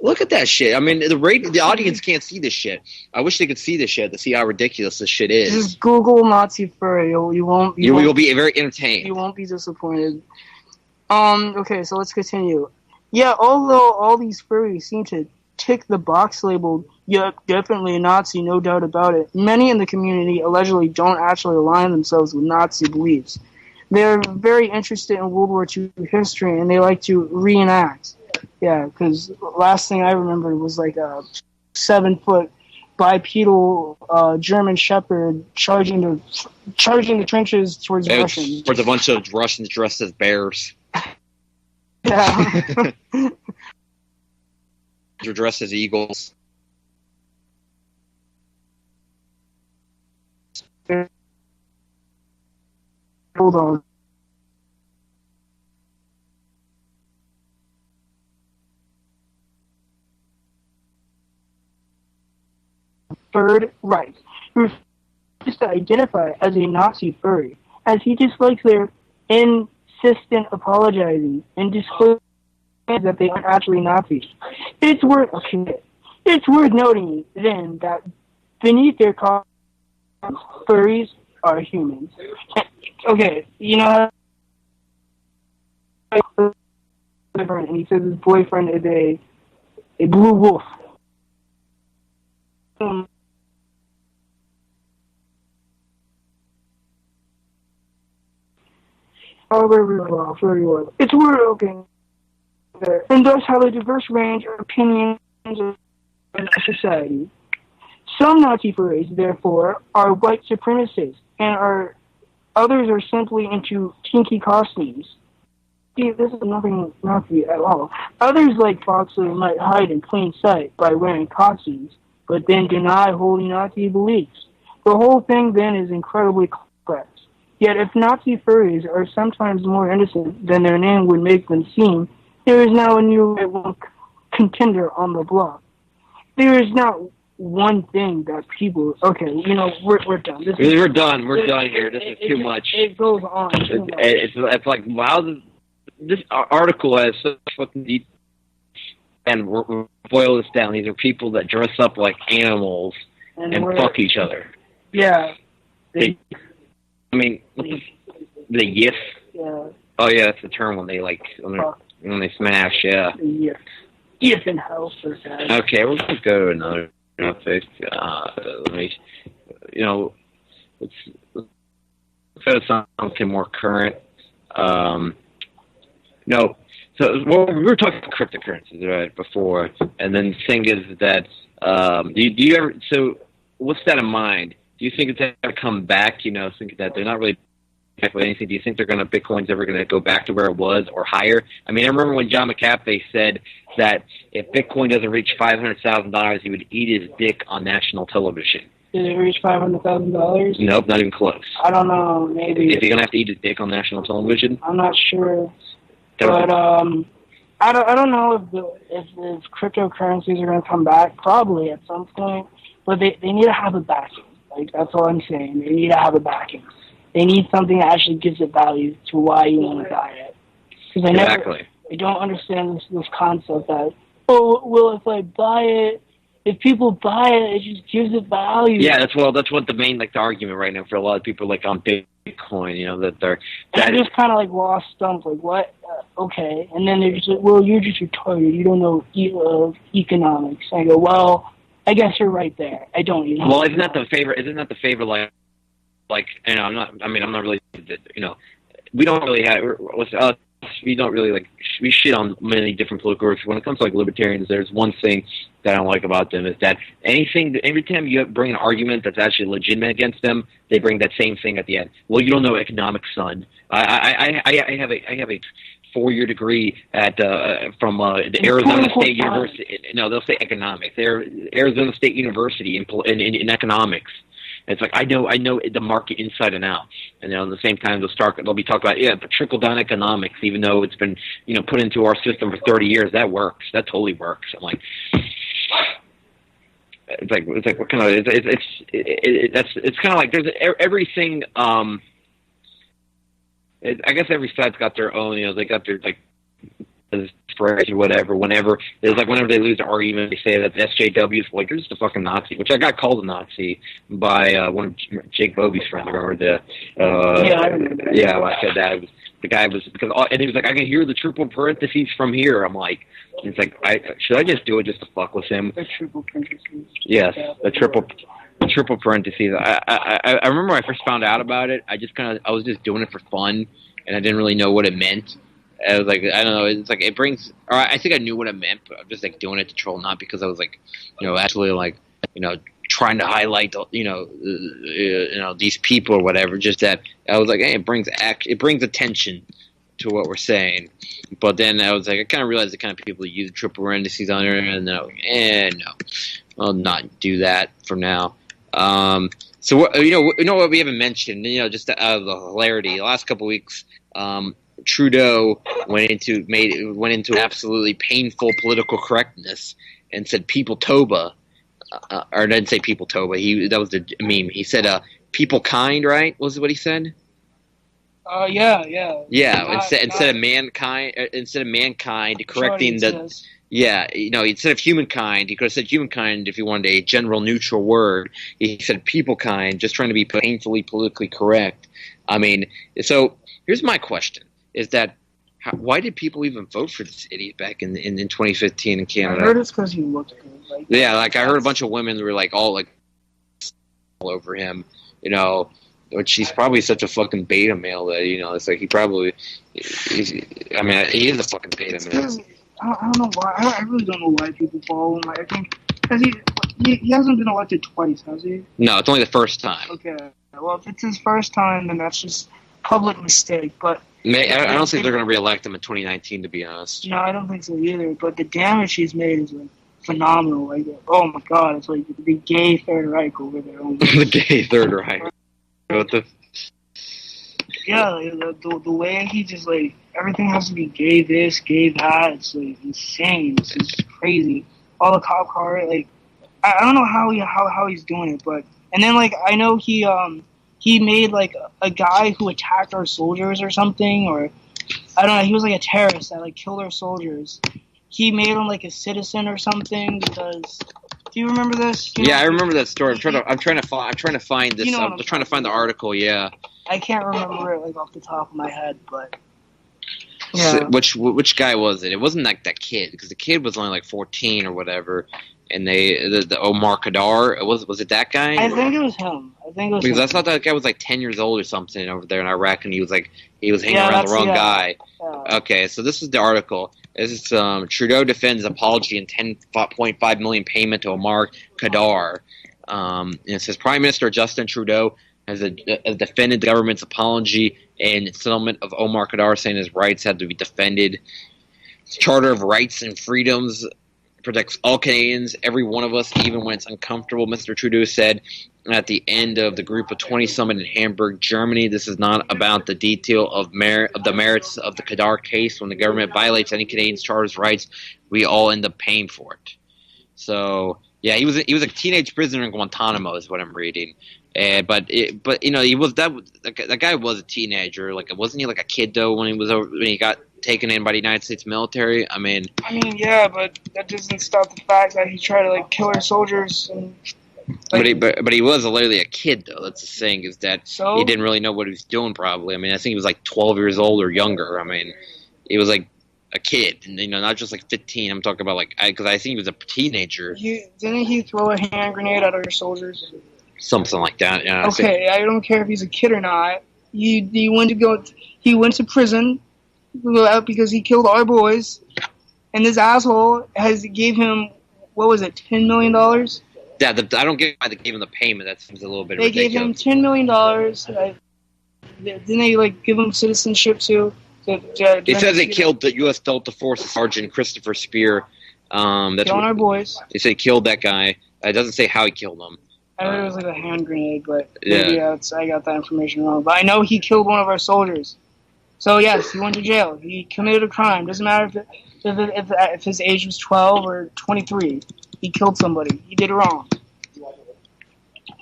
Look at that shit. I mean, the audience can't see this shit. I wish they could see this shit to see how ridiculous this shit is. Just Google Nazi furry. You will be very entertained. You won't be disappointed. Okay, so let's continue. Yeah, although all these furries seem to tick the box labeled, yep, definitely a Nazi, no doubt about it, many in the community allegedly don't actually align themselves with Nazi beliefs. They're very interested in World War II history, and they like to reenact. Yeah, because last thing I remembered was like a 7-foot bipedal German shepherd charging the trenches towards Russians. Towards a bunch of Russians dressed as bears. Yeah. They're dressed as eagles. Hold on. Third, right. He refuses to identify as a Nazi furry, as he dislikes their insistent apologizing and disclosing that they aren't actually Nazis. It's worth noting then that beneath their cause, furries are humans. Okay, you know how and he says his boyfriend is a blue wolf. It's worth okay. And thus have a diverse range of opinions in society. Some Nazi furries, therefore, are white supremacists and are Others are simply into kinky costumes. See, this is nothing Nazi at all. Others, like Foxley, might hide in plain sight by wearing costumes, but then deny holy Nazi beliefs. The whole thing then is incredibly complex. Yet if Nazi furries are sometimes more innocent than their name would make them seem, there is now a new contender on the block. There is not one thing that people... Okay, we're done. We're done here. This is too much. It goes on too much. It's like, wow, this article has such fucking deep... And we'll boil this down. These are people that dress up like animals and fuck each other. Yeah. The yiff. Yeah. Oh yeah, that's the term when they when they smash. Yeah. Yiff. Yiff in house or that. Okay, we're gonna go to another face. Let me, let's go to something more current. No. So, we were talking about cryptocurrencies right before, and then the thing is that do you ever? So, what's that in mind? Do you think it's going to come back? Think that they're not really back with anything. Do you think Bitcoin's ever going to go back to where it was or higher? I mean, I remember when John McAfee said that if Bitcoin doesn't reach $500,000, he would eat his dick on national television. Did it reach $500,000? Nope, not even close. I don't know. Maybe. Is he going to have to eat his dick on national television? I'm not sure. But I don't know if cryptocurrencies are going to come back. Probably at some point, but they need to have a backing. Like, that's all I'm saying. They need to have a backing. They need something that actually gives it value to why you want to buy it. Because I don't understand this concept that if I buy it, if people buy it, it just gives it value. Yeah, that's what the main the argument right now for a lot of people on Bitcoin. That they're. I just kind of lost stump. What? Okay, and then they're just like, well, you're just retarded. You don't know economics. I go, well, I guess you're right there. I don't. Well, isn't that the favorite? I'm not really. We don't really have. We don't really we shit on many different political groups. When it comes to libertarians, there's one thing that I don't like about them is that every time you bring an argument that's actually legitimate against them, they bring that same thing at the end. Well, you don't know economics, son. I have a 4-year degree at from the Arizona State University. No, they'll say economics. They're Arizona State University in economics. It's I know the market inside and out, and at the same time they'll be talking about but trickle down economics, even though it's been put into our system for 30 years. That works. That totally works. I'm like, it's what kind of it's kind of like there's everything. I guess every side's got their own. They got their spreads or whatever. Whenever they lose an argument, they say that the SJW is you're just a fucking Nazi, which I got called a Nazi by one of Jake Bobby's friends. Remember the? I remember. Yeah, I said that. The guy was and he was I can hear the triple parentheses from here. I'm like, it's should I just do it just to fuck with him? The triple parentheses. Yes, the triple parentheses. I remember when I first found out about it. I was just doing it for fun, and I didn't really know what it meant. I was I don't know. It's it brings. Or I think I knew what it meant, but I'm just doing it to troll, not because I was actually trying to highlight these people or whatever. Just that I was hey, it brings attention to what we're saying. But then I was I kind of realized the kind of people who use triple parentheses on there, and then I was no, I'll not do that for now. So what what we haven't mentioned, just out of the hilarity, the last couple of weeks. Trudeau went into absolutely painful political correctness and said "people Toba," or didn't say "people Toba." That was the meme. He said "people kind," right? Was what he said? Yeah. Yeah. Instead of mankind, correcting the. Yeah, instead of humankind, he could have said humankind if he wanted a general neutral word. He said people kind, just trying to be painfully politically correct. I mean, so here's my question. Is that why did people even vote for this idiot back in 2015 in Canada? I heard it's because he looked good. Yeah, I heard a bunch of women were all over him, which he's probably such a fucking beta male that it's he probably he is a fucking beta male. I don't know why. I really don't know why people follow him. I think because he hasn't been elected twice, has he? No, it's only the first time. Okay. Well, if it's his first time, then that's just public mistake. But I don't think they're going to reelect him in 2019, to be honest. no, I don't think so either. But the damage he's made is like phenomenal. Like, oh my God, it's like the gay Third Reich over there. The gay Third Reich. What the? Yeah, like, the way he just like everything has to be gay this, gay that. It's like insane. It's just crazy. All the cop car, like I don't know how he's doing it, but and then like I know he made like a guy who attacked our soldiers or something, or I don't know. He was like a terrorist that like killed our soldiers. He made him like a citizen or something because. Do you remember this? I remember that story. I'm trying to find this. I'm trying to find the article. Yeah. I can't remember it like off the top of my head, but yeah. Which guy was it? It wasn't like that kid because the kid was only like 14 or whatever, and the Omar Khadr was it that guy? I think it was him. Because I thought that guy was like 10 years old or something over there in Iraq, and he was hanging around the wrong guy. Yeah. Okay, so this is the article. This is Trudeau defends apology and 10.5 million payment to Omar Khadr. And it says Prime Minister Justin Trudeau has defended the government's apology and settlement of Omar Khadr, saying his rights had to be defended. The Charter of Rights and Freedoms protects all Canadians, every one of us, even when it's uncomfortable, Mr. Trudeau said at the end of the Group of 20 summit in Hamburg, Germany. This is not about the detail of the merits of the Khadr case. When the government violates any Canadian's charter's rights, we all end up paying for it. So, yeah, he was a teenage prisoner in Guantanamo, is what I'm reading. But you know, that guy was a teenager. Like, wasn't he like a kid though when he got taken in by the United States military? I mean, yeah, but that doesn't stop the fact that he tried to like kill our soldiers. And, like, but he was literally a kid though. That's the thing, is that he didn't really know what he was doing. Probably. I mean, I think he was like 12 years old or younger. I mean, he was like a kid, and you know, not just like 15. I'm talking about because I think he was a teenager. Didn't he throw a hand grenade at our soldiers? Something like that. Yeah. Okay, I don't care if he's a kid or not. He went to prison because he killed our boys, and this asshole gave him, what was it, $10 million? Yeah, I don't get why they gave him the payment. That seems a little bit ridiculous. They gave him $10 million. Didn't they like give him citizenship too? It says they killed the U.S. Delta Force Sergeant Christopher Spear. That's killing our boys. They say he killed that guy. It doesn't say how he killed him. I heard it was like a hand grenade, but maybe I got that information wrong. But I know he killed one of our soldiers. So yes, he went to jail. He committed a crime. Doesn't matter if his age was 12 or 23. He killed somebody. He did wrong.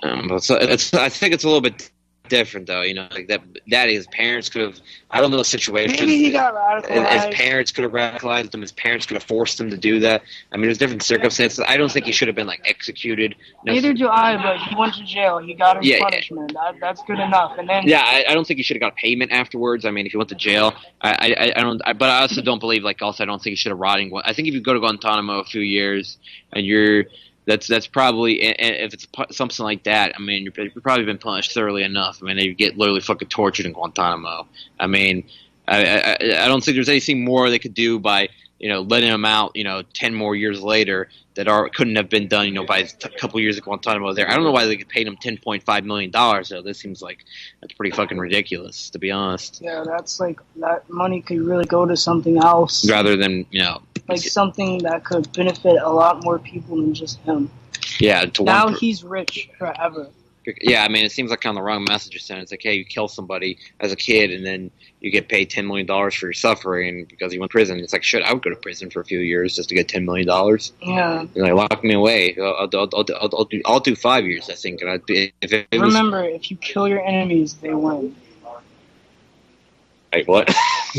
I think it's a little bit different though, you know, like that his parents could have, I don't know the situation. Maybe he got radicalized. His parents could have radicalized him. His parents could have forced him to do that. I mean, there's different circumstances. I don't think he should have been like executed. Neither do I, but he went to jail. He got his punishment. That's good enough. And then I don't think he should have got payment afterwards. I mean, if he went to jail, I don't. But I also don't believe I don't think he should have rotting. I think if you go to Guantanamo a few years and that's probably, if it's something like that, I mean, you've probably been punished thoroughly enough. I mean, you get literally fucking tortured in Guantanamo. I mean, I don't think there's anything more they could do by, you know, letting him out, you know, 10 more years later that couldn't have been done, you know, by a couple years of Guantanamo there. I don't know why they could pay him $10.5 million, though. This seems like that's pretty fucking ridiculous, to be honest. Yeah, that's like, that money could really go to something else. Rather than, you know, like something that could benefit a lot more people than just him. Yeah. Now he's rich forever. Yeah, I mean, it seems like kind of the wrong message to send. It's like, hey, you kill somebody as a kid, and then you get paid $10 million for your suffering because you went to prison. It's like, shit, I would go to prison for a few years just to get $10 million. Yeah. And they lock me away. I'll do 5 years, I think. And remember, if you kill your enemies, they win. Like what?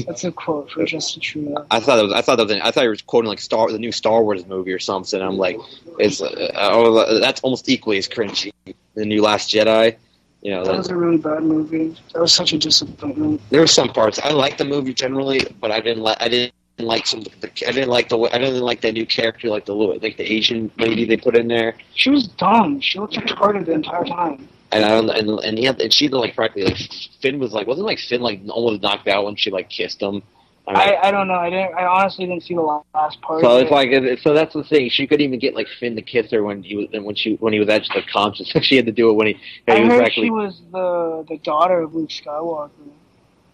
That's a quote from Justin Trudeau. I thought he was quoting like the new Star Wars movie or something. I'm like, that's almost equally as cringy. The new Last Jedi. You know, that was a really bad movie. That was such a disappointment. There were some parts I liked the movie generally, but I didn't like the new character, like the Asian lady they put in there. She was dumb. She looked retarded the entire time. And she like practically like Finn was like, wasn't like Finn like almost knocked out when she like kissed him. I don't know. I honestly didn't see the last part. So it's like, so that's the thing. She couldn't even get like Finn to kiss her when he was actually conscious. She had to do it when he I was heard actually. she was the daughter of Luke Skywalker.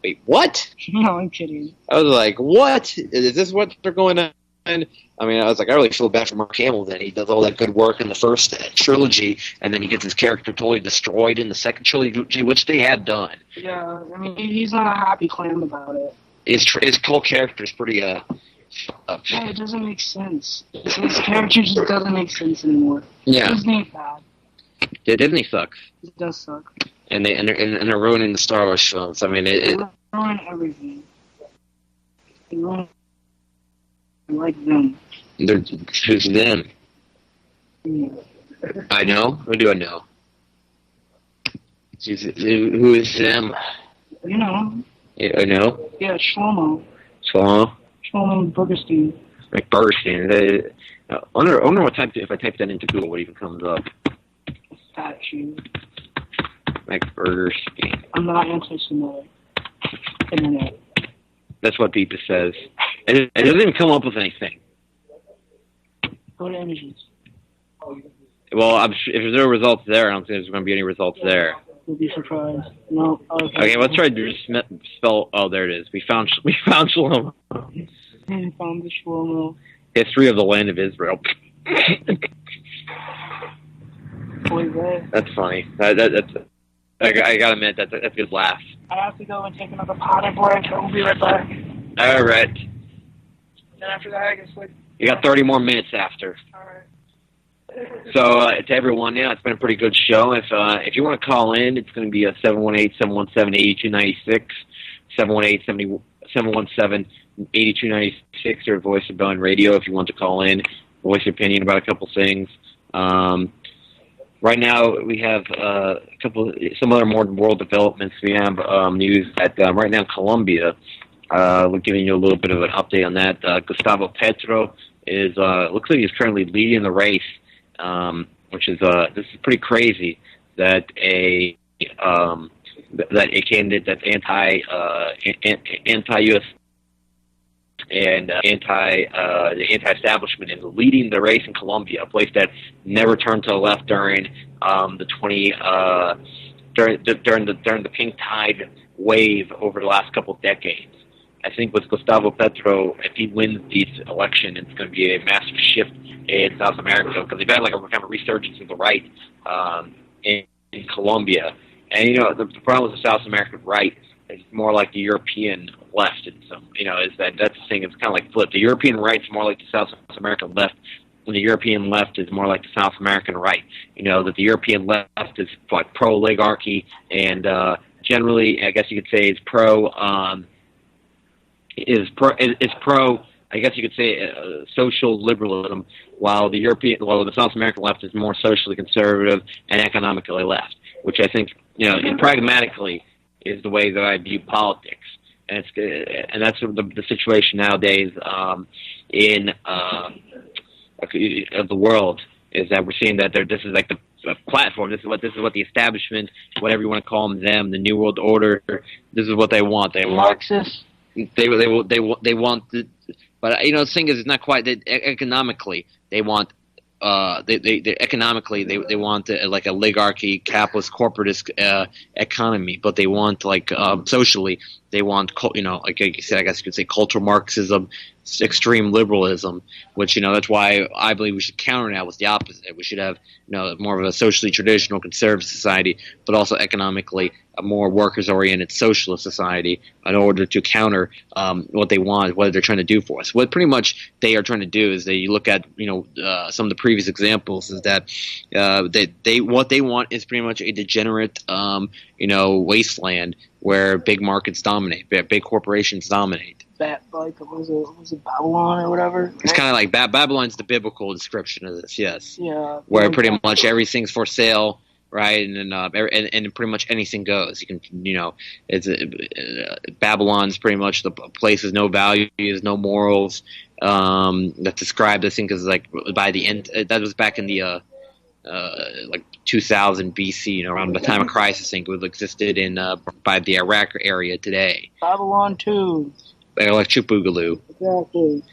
Wait, what? No, I'm kidding. I was like, what? Is this what they're going on? I mean, I was like, I really feel bad for Mark Hamill then. He does all that good work in the first trilogy, and then he gets his character totally destroyed in the second trilogy, which they had done. Yeah, I mean, he's not a happy clam about it. His whole character is pretty, Yeah, it doesn't make sense. His character just doesn't make sense anymore. Yeah. Disney's bad. Yeah, Disney sucks. It does suck. And they're ruining the Star Wars films. I mean, They ruin everything. They ruin. I like them. who's them? Yeah. I know? Or do I know? Who is them? You know. Yeah, I know. Yeah, Shlomo. Shlomo? Shlomo Burgerstein. Like Burgerstein. I wonder what if I type that into Google, what even comes up. Statue. Max Burgerstein. I'm not anti-Semitic. Internet. That's what Beepus says. It doesn't even come up with anything. Go to images. Well, I'm sure if there are results there, I don't think there's going to be any results there. You'll be surprised. No. Okay, let's try to spell. Oh, there it is. We found Shlomo. We found the Shlomo. History of the Land of Israel. That's funny. That's. I gotta admit that's a good laugh. I have to go and take another potty break. I'll be right back. All right. Then after that, I guess You got 30 more minutes after. All right. So to everyone, yeah, it's been a pretty good show. If you want to call in, it's going to be a 718-717-8296, 717-8296, or Voice of Bellin Radio if you want to call in, voice your opinion about a couple things. Right now, we have some other more world developments. We have news that right now Colombia, we're giving you a little bit of an update on that. Gustavo Petro looks like he's currently leading the race, which is this is pretty crazy that a candidate that's anti-U.S. and the anti-establishment is leading the race in Colombia, a place that never turned to the left during the pink tide wave over the last couple of decades. I think with Gustavo Petro, if he wins this election, it's going to be a massive shift in South America because they've had like a kind of resurgence of the right in Colombia. And the problem with the South American right is more like the European left, and so is that's the thing. It's kind of like flipped. The European right's more like the South American left, and the European left is more like the South American right. That the European left is like pro oligarchy and generally, I guess you could say, is pro. I guess you could say social liberalism, while the South American left is more socially conservative and economically left, which I think pragmatically is the way that I view politics, and that's the situation nowadays in the world, is that we're seeing that this is like the platform. This is what the establishment, whatever you want to call them, the New World Order. This is what they want. They want Marxists. They want the, but the thing is, it's not quite that economically they want. They economically they want like a oligarchy, capitalist, corporatist economy, but they want socially they want like you said, I guess you could say cultural Marxism, extreme liberalism, which that's why I believe we should counter that with the opposite. We should have more of a socially traditional conservative society, but also economically a more workers-oriented socialist society in order to counter what they want, what they're trying to do for us. What pretty much they are trying to do is they look at some of the previous examples is that what they want is pretty much a degenerate wasteland where big markets dominate, big corporations dominate. Was it Babylon or whatever? It's kind of like Babylon's the biblical description of this, yes. Yeah. Where pretty much everything's for sale, right? And then and pretty much anything goes. You can it's Babylon's pretty much the place with no values, no morals. That's described, I think, as like by the end. That was back in the like 2000 BC, around the time of Christ. I think it existed in by the Iraq area today. Babylon 2. Electric Boogaloo. Exactly.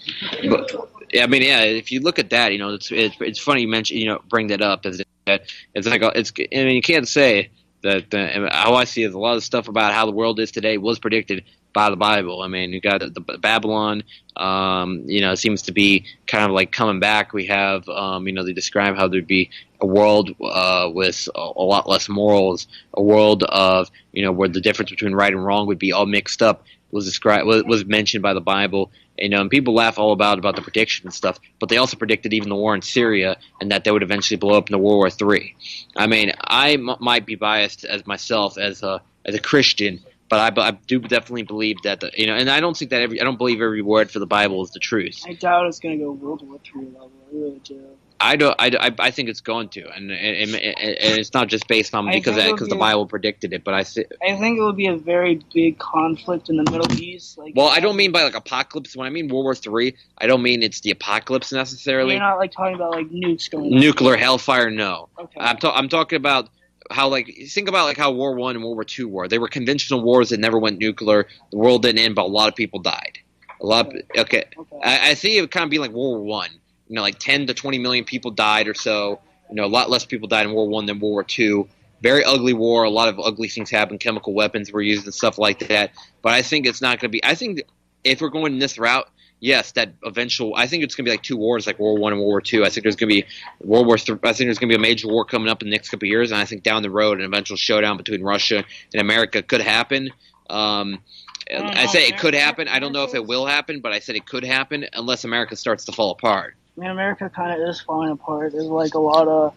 But I mean, yeah. If you look at that, it's funny you mention, bring that up. Is that it's like it's. I mean, you can't say that. How I see it, a lot of stuff about how the world is today was predicted by the Bible. I mean, you got the Babylon. It seems to be kind of like coming back. We have, they describe how there'd be a world with a lot less morals, a world of, where the difference between right and wrong would be all mixed up. Was mentioned by the Bible, and people laugh all about the prediction and stuff, but they also predicted even the war in Syria and that they would eventually blow up into World War III. I mean, I might be biased as myself as a Christian, but I do definitely believe that and I don't think that I don't believe every word for the Bible is the truth. I doubt it's going to go World War III level. I really do. I think it's going to, and it's not just based on because the Bible predicted it, but I think it would be a very big conflict in the Middle East. Well, I don't mean by apocalypse. When I mean World War III, I don't mean it's the apocalypse necessarily. You're not talking about nukes going. Nuclear hellfire, no. Okay. I'm talking about how think about how World War I and World War II were. They were conventional wars that never went nuclear. The world didn't end, but a lot of people died. Okay. I see it would kind of be like World War I. 10 to 20 million people died or so. A lot less people died in World War I than World War II. Very ugly war. A lot of ugly things happened. Chemical weapons were used and stuff like that. But I think it's not going to be – I think if we're going this route, yes, that eventual – I think it's going to be like two wars like World War I and World War II. I think there's going to be World War III. I think there's going to be a major war coming up in the next couple of years. And I think down the road an eventual showdown between Russia and America could happen. I say it could happen. I don't know if it will happen, but I said it could happen unless America starts to fall apart. I mean, America kind of is falling apart. There's a lot of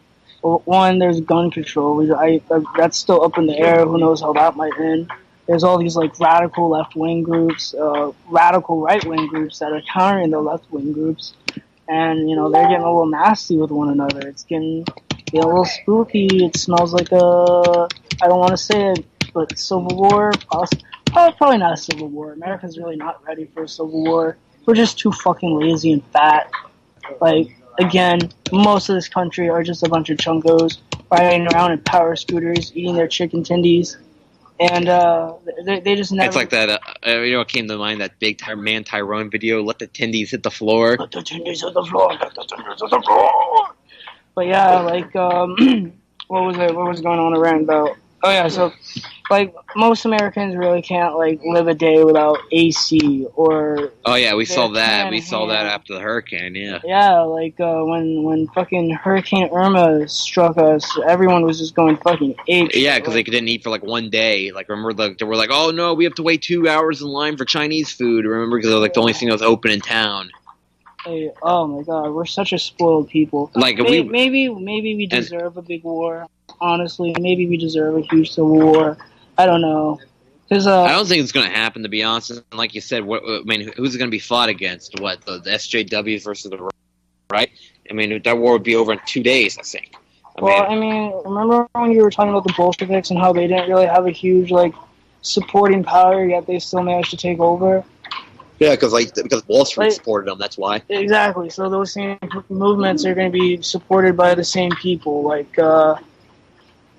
there's gun control. That's still up in the air. Who knows how that might end? There's all these radical left-wing groups, radical right-wing groups that are countering the left-wing groups, and they're getting a little nasty with one another. It's getting a little spooky. It smells like I don't want to say it, but civil war. Probably not a civil war. America's really not ready for a civil war. We're just too fucking lazy and fat. Again, most of this country are just a bunch of chunkos riding around in power scooters, eating their chicken tendies, and they just never... It's like that, what came to mind, that big man Tyrone video, let the tendies hit the floor. Let the tendies hit the floor, let the tendies hit the floor! But yeah, what was going on around about? Oh yeah, so, most Americans really can't, live a day without AC or... Oh yeah, we saw that. We saw that after the hurricane, yeah. Yeah, when fucking Hurricane Irma struck us, everyone was just going fucking ape. Yeah, because they didn't eat for, 1 day. Remember, they were oh no, we have to wait 2 hours in line for Chinese food, remember? Because it was, the only thing that was open in town. Hey, oh my god, we're such a spoiled people. Maybe we deserve a big war. Honestly, maybe we deserve a huge civil war. I don't know. I don't think it's going to happen, to be honest. And like you said, who's it going to be fought against? What, the SJWs versus the right? That war would be over in 2 days, I think. Remember when you were talking about the Bolsheviks and how they didn't really have a huge, supporting power, yet they still managed to take over? Yeah, because Wall Street supported them, that's why. Exactly. So those same movements are going to be supported by the same people,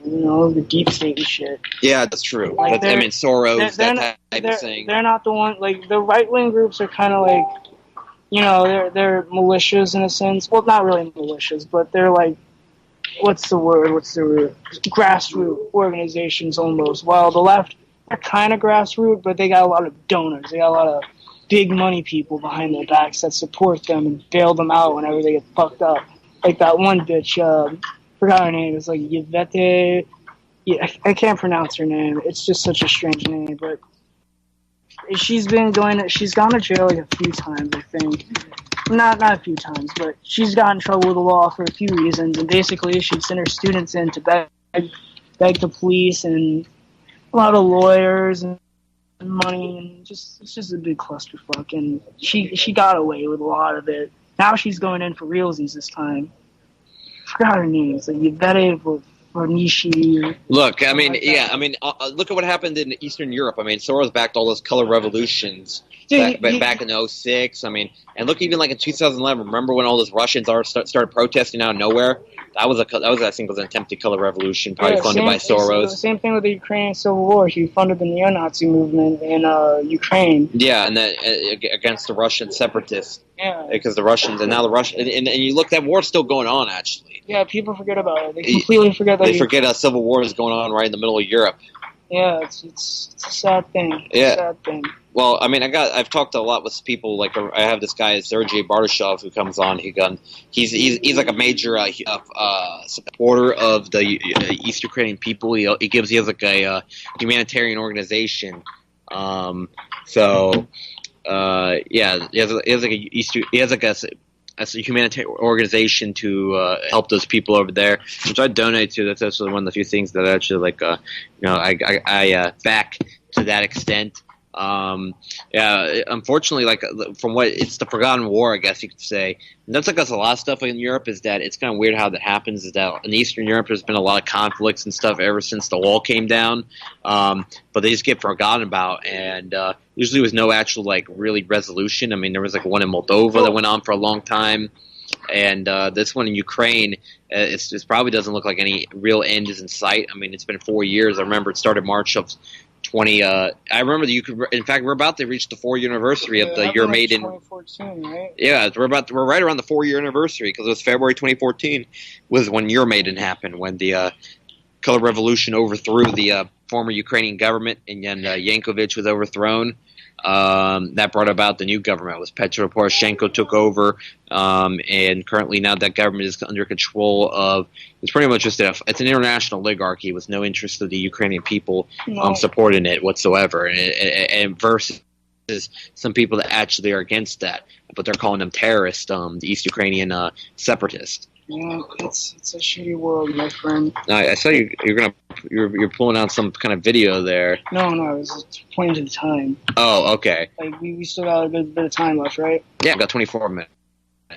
the deep state and shit. Yeah, that's true. Soros, that type of thing. They're not the one, the right-wing groups are kind of they're militias in a sense. Well, not really militias, but they're what's the word? Grassroots organizations almost. While the left are kind of grassroots, but they got a lot of donors. They got a lot of big money people behind their backs that support them and bail them out whenever they get fucked up. Like that one bitch, forgot her name. It's Yvette. Yeah, I can't pronounce her name. It's just such a strange name, but she's gone to jail a few times, I think. Not a few times, but she's got in trouble with the law for a few reasons, and basically she'd send her students in to beg the police and a lot of lawyers and money, and it's just a big clusterfuck, and she got away with a lot of it. Now she's going in for realsies this time. Forgot her name. It's Yvette Nishi. Look, look at what happened in Eastern Europe. Soros backed all those color revolutions back in '06. I mean, and look, even like in 2011. Remember when all those Russians started protesting out of nowhere? That was I think was an attempted color revolution, probably funded by Soros. The same thing with the Ukrainian Civil War. He funded the neo-Nazi movement in Ukraine. Yeah, and that against the Russian separatists. Yeah, because the Russians and now the Russian and you look, that war's still going on actually. Yeah, people forget about it. They completely forget that. They forget a civil war is going on right in the middle of Europe. Yeah, it's a sad thing. Yeah. A sad thing. Well, I mean, I've talked a lot with people. Like I have this guy Sergei Bardashov who comes on. He's like a major supporter of the East Ukrainian people. He has like a humanitarian organization. Yeah, he has like a humanitarian organization to help those people over there, which I donate to. That's actually one of the few things that I actually I back to that extent. Unfortunately, like from what it's the forgotten war, I guess you could say. And that's like us a lot of stuff in Europe. Is that it's kind of weird how that happens. Is that in Eastern Europe there's been a lot of conflicts and stuff ever since the wall came down, but they just get forgotten about, and usually with no actual like really resolution. I mean, there was like one in Moldova that went on for a long time, and this one in Ukraine, it probably doesn't look like any real end is in sight. I mean, it's been 4 years. I remember it started March of 20. I remember that you could. In fact, we're about to reach the 4-year anniversary of the Euromaidan. 2014, right? Yeah, we're right around the 4-year anniversary because it was February 2014 was when Euromaidan happened, when the color revolution overthrew the former Ukrainian government, and then Yankovic was overthrown. That brought about the new government. It was Petro Poroshenko took over, and currently now that government is under control of. It's pretty much just it's an international oligarchy with no interest of the Ukrainian people supporting it whatsoever, and versus some people that actually are against that, but they're calling them terrorists, the East Ukrainian separatists. Yeah, it's a shitty world, my friend. I saw you're pulling out some kind of video there. No, I was pointing to the time. Oh, okay. Like we still got a good bit of time left, right? Yeah, I've got 24 minutes.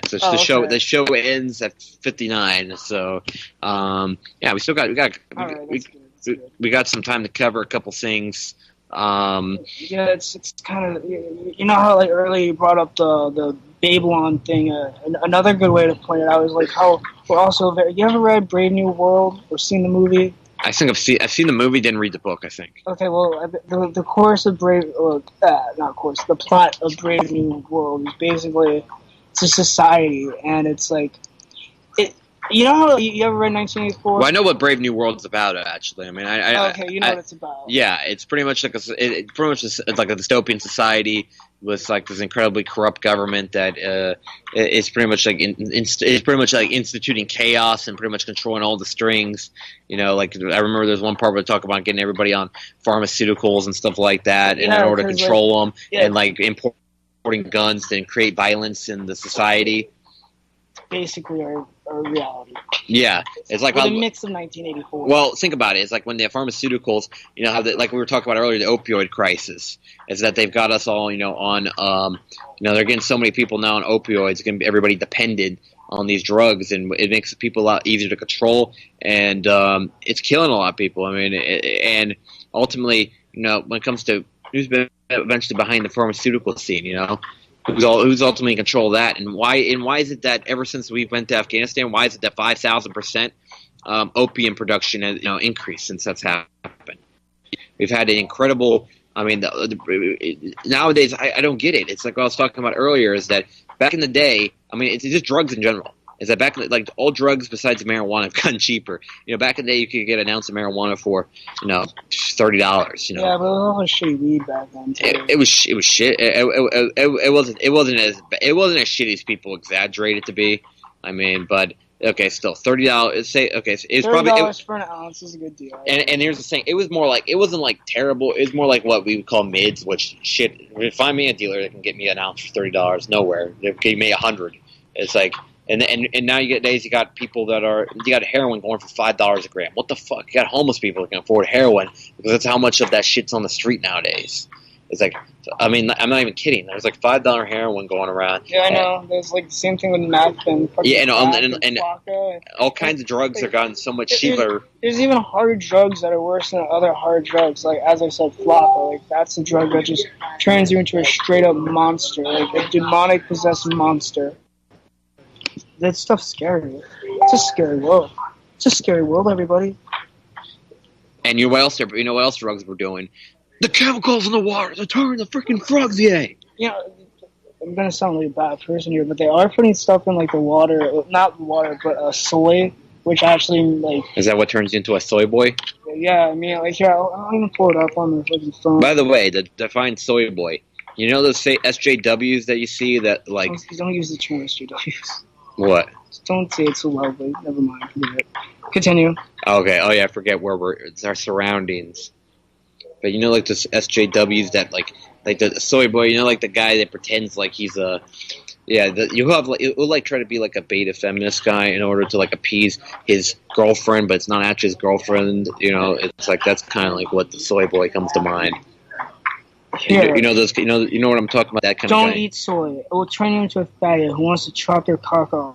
So the show ends at 59. So, yeah, we got some time to cover a couple things. Yeah, it's kind of, you know how like earlier you brought up the Babylon thing. Another good way to point it out is like how we're also very. You ever read Brave New World or seen the movie? I think I've seen the movie, didn't read the book. I think. Okay, well, the course of the plot of Brave New World is basically it's a society, and it's like it. You know how you ever read 1984? Well, I know what Brave New World's about. Actually, I mean, okay, you know what it's about. Yeah, it's pretty much like it's like a dystopian society with like this incredibly corrupt government that is pretty much like instituting chaos and pretty much controlling all the strings. You know, like I remember there's one part where they talk about getting everybody on pharmaceuticals and stuff like that, in order to control them, and like importing guns and create violence in the society. Basically, our reality. Yeah, it's like a mix of 1984. Well, think about it. It's like when the pharmaceuticals, you know, how like we were talking about earlier, the opioid crisis is that they've got us all, you know, on, they're getting so many people now on opioids, getting everybody dependent on these drugs, and it makes people a lot easier to control, and it's killing a lot of people. I mean, and ultimately, you know, when it comes to who's been eventually behind the pharmaceutical scene, you know. Who's ultimately in control of that, and why is it that ever since we went to Afghanistan, why is it that 5,000% opium production has increased since that's happened? We've had an incredible. I mean, nowadays I don't get it. It's like what I was talking about earlier. Is that back in the day? I mean, it's just drugs in general. Is that back in like all drugs besides marijuana have gotten cheaper? You know, back in the day you could get an ounce of marijuana for $30. You know. Yeah, but it was all shitty weed back then. It was shit. It wasn't as shitty as people exaggerate it to be. I mean, but okay, still $30. Say okay, it's probably $30 for an ounce is a good deal. And here's the thing: it was more like it wasn't like terrible. It was more like what we would call mids. Which shit, find me a dealer that can get me an ounce for $30. Nowhere. They can give me 100. It's like. And now you got people you got heroin going for $5 a gram. What the fuck? You got homeless people that can afford heroin because that's how much of that shit's on the street nowadays. It's like, I mean, I'm not even kidding. There's like $5 heroin going around. Yeah, I know. There's like the same thing with meth and Yeah, and Flocka. all kinds of drugs are gotten so much cheaper. There's even hard drugs that are worse than other hard drugs. Like, as I said, Flocka. Like, that's a drug that just turns you into a straight-up monster. Like, a demonic possessed monster. That stuff's scary. It's a scary world. It's a scary world, everybody. And you know what else drugs were doing? The chemicals in the water, they're turning the freaking frogs gay. You know, I'm gonna sound like a bad person here, but they are putting stuff in like the water, not water, but soy, which actually like. Is that what turns you into a soy boy? Yeah, I mean, like, here, I'll even pull it up on the fucking phone. By the way, define soy boy. You know those SJWs that you see that like. Don't use the term SJWs. What? Don't say it so loudly. Never mind. Forget it. Continue. Okay. Oh yeah, I forget where it's our surroundings. But you know, like the SJWs that like the soy boy. You know, like the guy that pretends like he's a. Yeah, you'll like try to be like a beta feminist guy in order to like appease his girlfriend, but it's not actually his girlfriend. You know, it's like that's kind of like what the soy boy comes to mind. Here. You know those. You know what I'm talking about. That kind of guy. Don't eat soy. It will turn you into a faggot who wants to chop your cock off.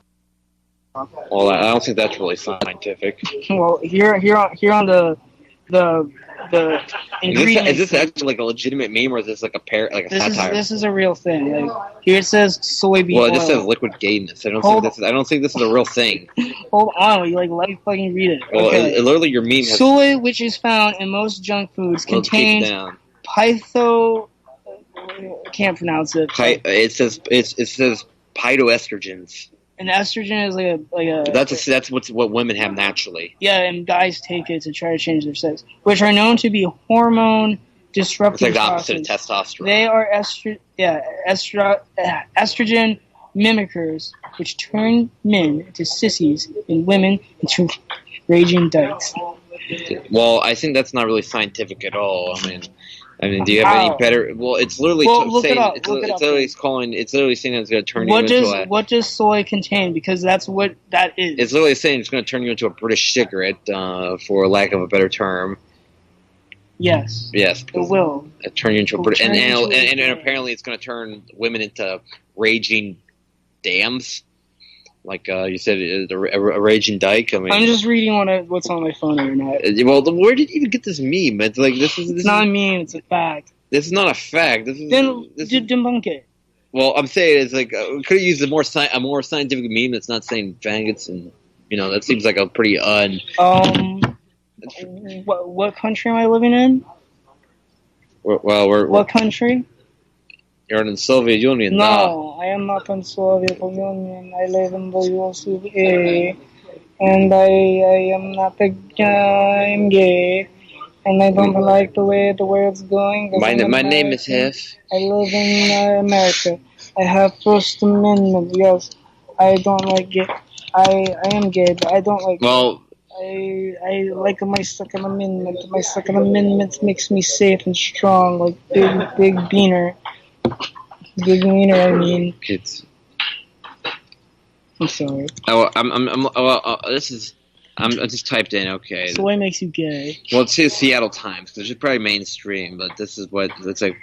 Well, I don't think that's really scientific. Well, here on the ingredients. Is this actually like a legitimate meme, or is this like a satire? This is a real thing. Like, here it says soybean oil. oil. This says liquid gayness. I don't think this is a real thing. Hold on, let me fucking read it. Well, okay. Literally, your meme has. Soy, which is found in most junk foods, contains can't pronounce it. It says phytoestrogens. And estrogen is like a. That's what women have naturally. Yeah, and guys take it to try to change their sex, which are known to be hormone disrupting. It's like the opposite of testosterone. They are estrogen mimickers, which turn men into sissies and women into raging dykes. Well, I think that's not really scientific at all. I mean, do you have any better? Well, it's literally saying it's literally saying that it's going to turn you into a. What does soy contain? Because that's what that is. It's literally saying it's going to turn you into a British cigarette, for lack of a better term. Yes. Yes. It will. Turn you into a British, and apparently it's going to turn women into raging dams. Like you said, a raging dyke. I mean, I'm just reading what's on my phone here now. Well, where did you even get this meme? It's like It's not a meme. It's a fact. This is not a fact. Debunk it. Well, I'm saying it's like we could have used a more scientific meme that's not saying faggots, and that seems like a pretty What country am I living in? What country? You're in the Soviet Union. No, I am not in the Soviet Union. I live in the USA, and I am not I'm gay, and I don't like the way the world's going. My name is Hef. I live in America. I have First Amendment. Yes, I don't like gay. I am gay, but I don't like. Well. I like my Second Amendment. My Second Amendment makes me safe and strong, like big beaner. Big wiener, I mean. It's. I'm sorry. Oh, I just typed in. Okay. Soy makes you gay. Well, it says Seattle Times, which is probably mainstream, but this is what it's like.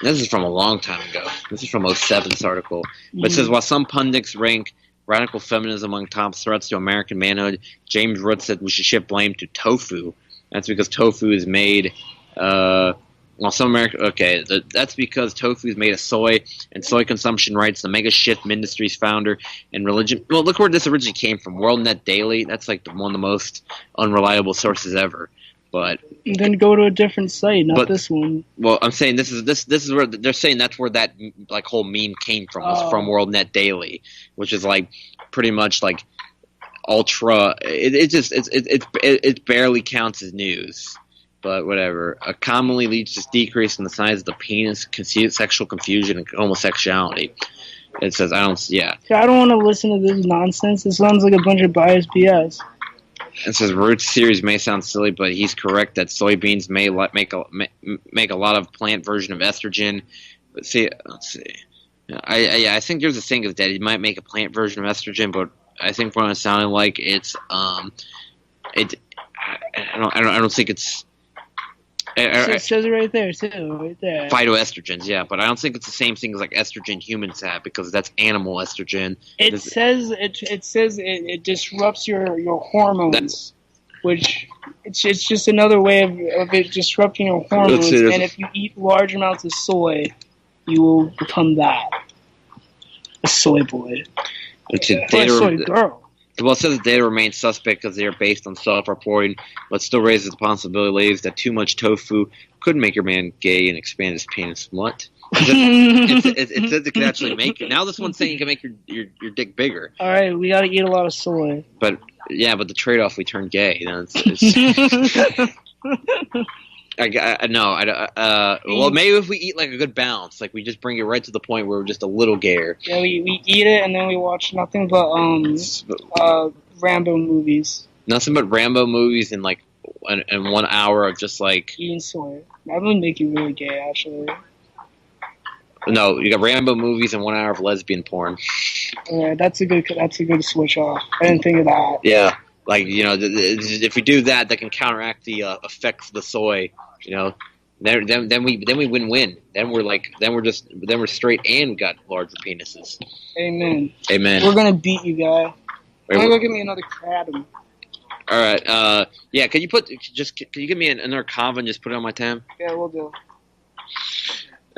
This is from a long time ago. This is from 2007. This article, but it says while some pundits rank radical feminism among top threats to American manhood, James Root said we should shift blame to tofu. That's because tofu is made. That's because tofu is made of soy, and soy consumption rights the Mega Shift Industries founder and religion. Well, look where this originally came from. WorldNet Daily. That's like one of the most unreliable sources ever. But then go to a different site, not this one. Well, I'm saying this is where they're saying that's where that like whole meme came from. Was from WorldNet Daily, which is like pretty much like ultra. It barely counts as news. But whatever. Commonly leads to decrease in the size of the penis, sexual confusion, and homosexuality. It says, I don't want to listen to this nonsense. It sounds like a bunch of biased BS. It says, Root's theories may sound silly, but he's correct that soybeans may make a lot of plant version of estrogen. But see, let's see. I think there's a thing of that it might make a plant version of estrogen, but I think what it sounded like I don't think it's. It says it right there too, right there. Phytoestrogens, yeah, but I don't think it's the same thing as like estrogen humans have because that's animal estrogen. It says it disrupts your hormones, which it's just another way of it disrupting your hormones. And if you eat large amounts of soy, you will become that, a soy boy, or a soy girl. Well, it says the data remains suspect because they are based on self-reporting, but still raises the possibility that too much tofu could make your man gay and expand his penis. What? It says it can actually make it. Now this one's saying you can make your dick bigger. All right, we got to eat a lot of soy. But the trade-off, we turn gay. You know, well, maybe if we eat like a good balance, like we just bring it right to the point where we're just a little gayer. Yeah, we eat it and then we watch nothing but Rambo movies. Nothing but Rambo movies and like in 1 hour of just like eating soy. That would make you really gay, actually. No, you got Rambo movies and 1 hour of lesbian porn. Yeah, that's a good switch off. I didn't think of that. Yeah, like if we do that, that can counteract the effects of the soy. You know, then we win-win. Then we're straight and got larger penises. Amen. Amen. We're gonna beat you, guy. Go get me another crab. All right. Yeah. Can you give me another kava and just put it on my tab? Yeah, we'll do.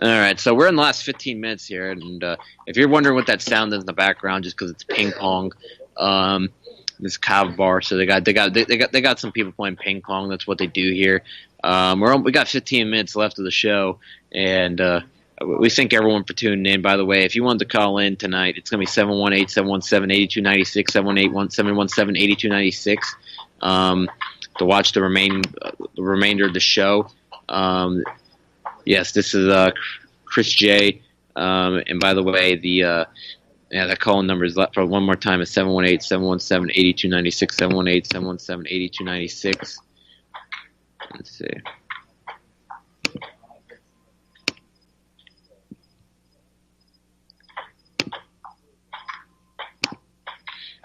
All right. So we're in the last 15 minutes here, and if you're wondering what that sound is in the background, just because it's ping pong. This kava bar, so they got some people playing ping pong. That's what they do here. We got 15 minutes left of the show, and we thank everyone for tuning in. By the way, if you wanted to call in tonight, it's going to be 718-717-8296, 718-171-78296 to watch the remainder of the show. Yes, this is Chris J. And by the way, the call-in number is left for one more time. It's 718-717-8296, 718-717-8296. Let's see.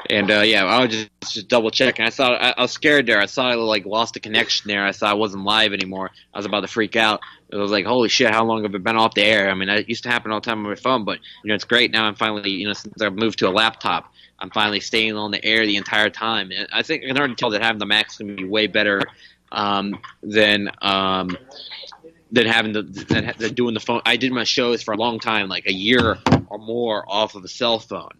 And I was just double checking. I was scared there. I thought I lost a connection there. I thought I wasn't live anymore. I was about to freak out. I was like, holy shit, how long have I been off the air? I mean, that used to happen all the time on my phone, but it's great now. I'm finally, since I've moved to a laptop, I'm finally staying on the air the entire time. And I think I can already tell that having the Mac's is going to be way better than having than doing the phone. I did my shows for a long time, like a year or more, off of a cell phone.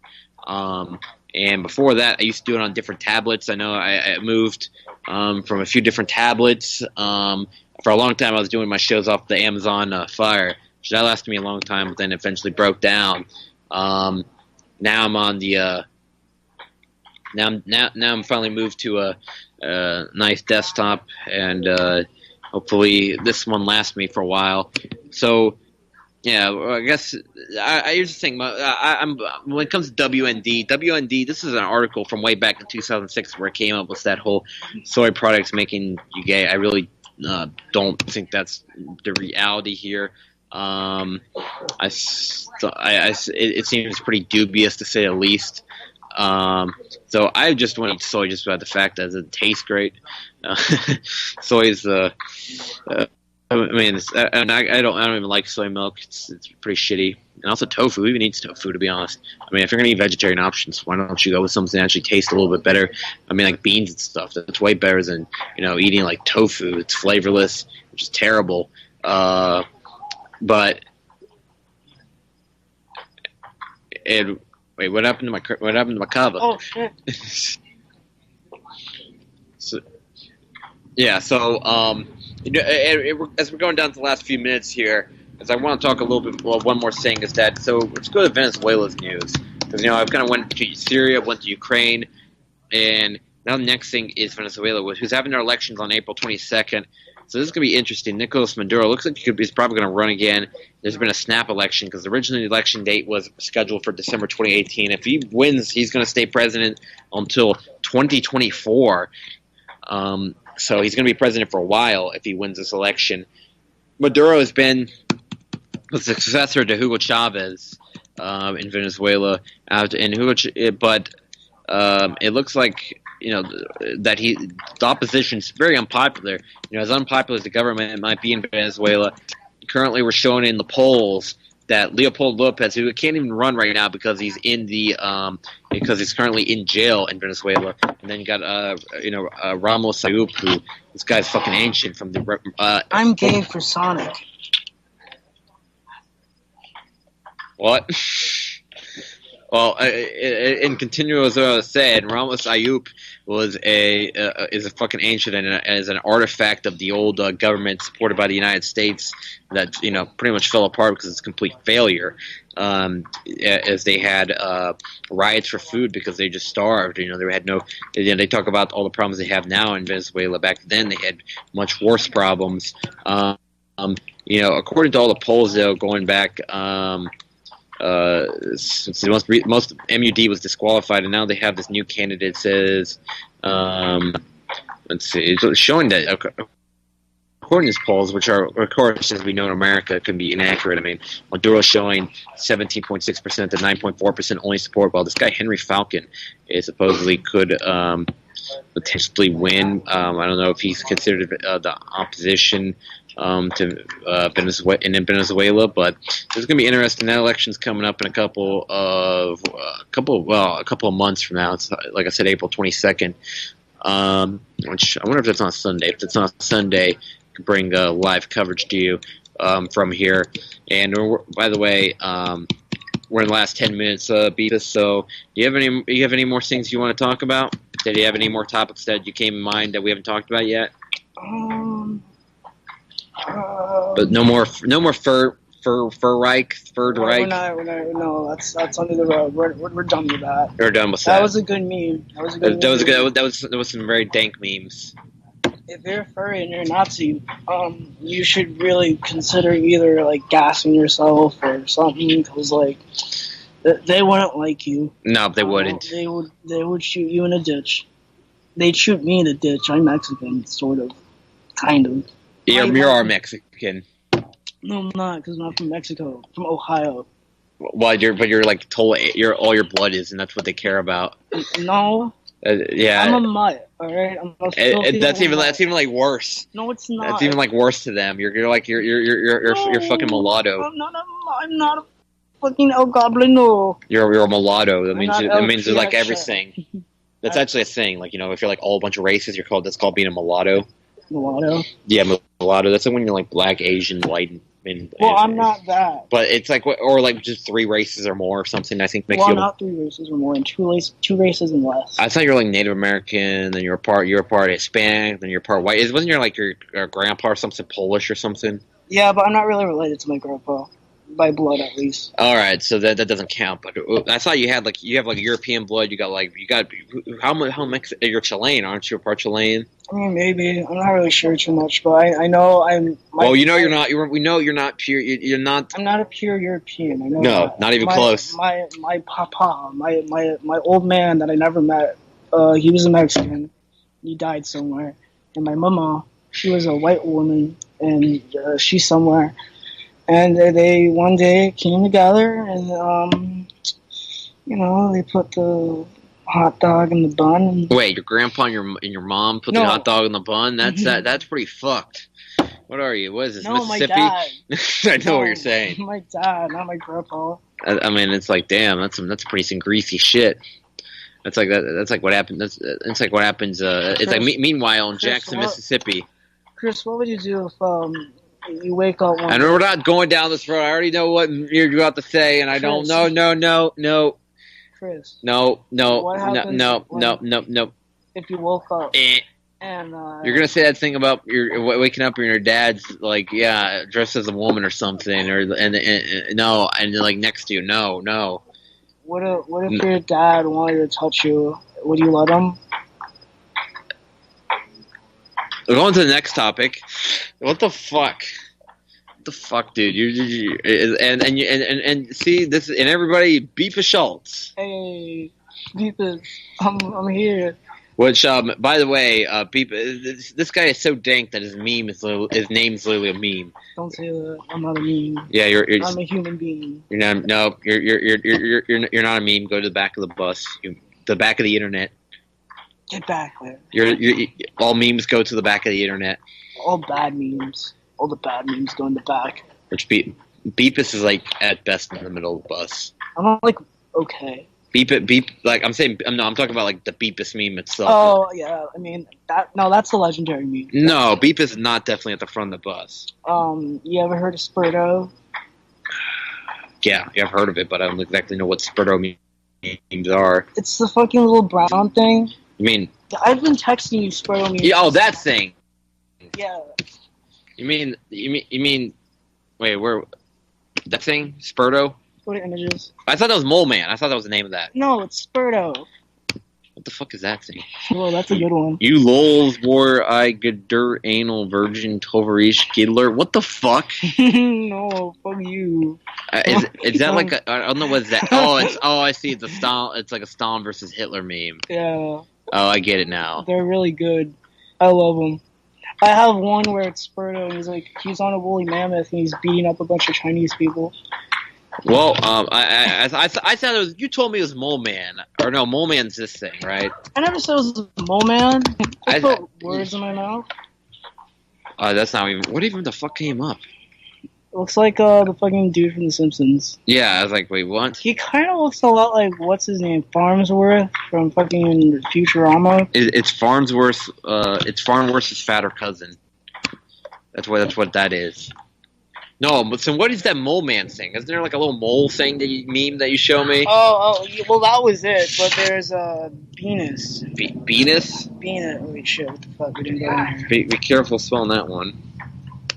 And before that, I used to do it on different tablets. I know I moved from a few different tablets. For a long time, I was doing my shows off the Amazon Fire. So that lasted me a long time, but then eventually broke down. Now I'm on the now I'm finally moved to a nice desktop, and hopefully this one lasts me for a while. So. Yeah, I guess here's the thing. I'm when it comes to WND, this is an article from way back in 2006 where it came up with that whole soy products making you gay. I really don't think that's the reality here. It seems pretty dubious to say the least. So I just want to eat soy just about the fact that it tastes great. Soy is I mean, I don't even like soy milk. It's pretty shitty, and also tofu. Who even eats tofu, to be honest? I mean, if you're gonna eat vegetarian options, why don't you go with something that actually tastes a little bit better? I mean, like beans and stuff. That's way better than eating like tofu. It's flavorless, which is terrible. But wait, what happened to my kava? Oh shit. As we're going down to the last few minutes here, as I want to talk a little bit. Well, one more thing is that let's go to Venezuela's news, because I've kind of went to Syria, went to Ukraine, and now the next thing is Venezuela, who's having their elections on April 22nd. So this is going to be interesting. Nicolas Maduro looks like he's probably going to run again. There's been a snap election because originally the election date was scheduled for December 2018. If he wins, he's going to stay president until 2024. So he's going to be president for a while if he wins this election. Maduro has been the successor to Hugo Chavez in Venezuela, but it looks like that the opposition's very unpopular. As unpopular as the government might be in Venezuela, currently we're showing in the polls that Leopoldo Lopez, who can't even run right now because he's because he's currently in jail in Venezuela, and then you got Ramos Ayub, who this guy's fucking ancient from the. I'm gay for Sonic. What? Well, in continuing as I was saying, Ramos Ayub is a fucking ancient and is an artifact of the old government supported by the United States that pretty much fell apart because it's a complete failure. As they had riots for food because they just starved. They had no. They talk about all the problems they have now in Venezuela. Back then, they had much worse problems. According to all the polls, though, going back. Since most MUD was disqualified, and now they have this new candidate. Says, let's see, it's showing that according to these polls, which are, of course, as we know in America, can be inaccurate. I mean, Maduro's showing 17.6% to 9.4% only support, while this guy Henry Falcon supposedly could potentially win. I don't know if he's considered the opposition to Venezuela, but it's going to be interesting. That election's coming up in a couple of months from now. It's like I said, April 22nd. Which I wonder if that's on Sunday. If it's on Sunday, I can bring live coverage to you from here. And by the way, we're in the last 10 minutes, Beavis. So, you have any more things you want to talk about? Did you have any more topics that you came in mind that we haven't talked about yet? But no more Third Reich. No, that's under the rug. We're done with that. We're done with that. That was a good meme. That was some very dank memes. If you're furry and you're a Nazi, you should really consider either gassing yourself or something, because they wouldn't like you. No, they wouldn't. They would shoot you in a ditch. They'd shoot me in a ditch. I'm Mexican, sort of, kind of. Yeah, you are Mexican. No, I'm not, because I'm not from Mexico. I'm from Ohio. Well, you're all your blood is, and that's what they care about. No. Yeah. I'm a mutt. All right. That's even worse. No, it's not. That's even worse to them. You're fucking mulatto. I'm not a fucking El Goblino. You're a mulatto. That means you're like Piacha. everything. That's actually a thing. If you're all a bunch of races, that's called being a mulatto. Mulatto? Yeah, mulatto. That's when you're black, Asian, white, and I'm not that. But it's just 3 races or more or something. I think makes you. you. Not 3 races or more, and 2 races and less. I thought you were Native American, then you're part Hispanic, then you're part white. Wasn't your grandpa or something Polish or something? Yeah, but I'm not really related to my grandpa. By blood, at least. All right, so that doesn't count. But I thought you had European blood. You got how Mexican? You're Chilean, aren't you? A part Chilean? I mean, maybe. I'm not really sure too much, but I know I'm. You're not. We know you're not pure. You're not. I'm not a pure European. I know. No, that. not even close. My papa, my old man that I never met. He was a Mexican. He died somewhere, and my mama, she was a white woman, and she's somewhere. And they one day came together, and they put the hot dog in the bun. And wait, your grandpa and your mom put the hot dog in the bun? That's that's pretty fucked. What are you? What is this? No, Mississippi? my dad. I know what you're saying. My dad, not my grandpa. I mean, it's damn, that's pretty some greasy shit. That's like that. That's like what happened. That's like what happens. Meanwhile in Jackson, Mississippi. Chris, what would you do if you wake up one day. We're not going down this road. I already know what you're about to say, and I don't. No. Chris. No. If you woke up and you're gonna say that thing about your waking up and your dad's dressed as a woman or something, and next to you. No. What if your dad wanted to touch you? Would you let him? We're going to the next topic. What the fuck? What the fuck, dude? You and see this and everybody. Beepa Schultz. Hey, Beepa, I'm here. Which, by the way, Beepa, this guy is so dank that his name's literally a meme. Don't say that. I'm not a meme. Yeah, I'm a human being. You're not. No, you're not a meme. Go to the back of the bus. The back of the internet. Get back there. You're all memes go to the back of the internet. All bad memes. All the bad memes go in the back. Which Beepus is like at best in the middle of the bus. I'm like, okay. Beep like I'm talking about like the Beepus meme itself. Oh yeah, I mean that's a legendary meme. No, Beepus is not definitely at the front of the bus. You ever heard of Spurto? Yeah, I've heard of it, but I don't exactly know what Spurto memes are. It's the fucking little brown thing. You mean? I've been texting you Spurto memes. Yeah, oh, that thing. Yeah. You mean? Wait, where? That thing, Spurto? Go to images. I thought that was Mole Man. I thought that was the name of that. No, it's Spurto. What the fuck is that thing? Well, that's a good one. You lols wore I gadur anal virgin tovarish gidler. What the fuck? No, fuck you. Is that like I don't know what's that? Oh, I see. It's like a Stalin versus Hitler meme. Yeah. Oh, I get it now. They're really good. I love them. I have one where it's Spurto and he's on a woolly mammoth and he's beating up a bunch of Chinese people. Well, I thought it was. You told me it was Mole Man, or no, Mole Man's this thing, right? I never said it was Mole Man. I put words in my mouth. That's not even. What even the fuck came up? It looks like the fucking dude from The Simpsons. Yeah, I was like, wait, what? He kind of looks a lot like what's his name, Farnsworth from fucking Futurama. It's Farnsworth. It's Farnsworth's fatter cousin. That's what that is. No, but so what is that Mole Man thing? Isn't there like a little mole thing meme that you show me? Oh, well that was it. But there's Venus. Venus? Venus. Wait, shit. What the fuck? We didn't go in here. Be careful spelling that one.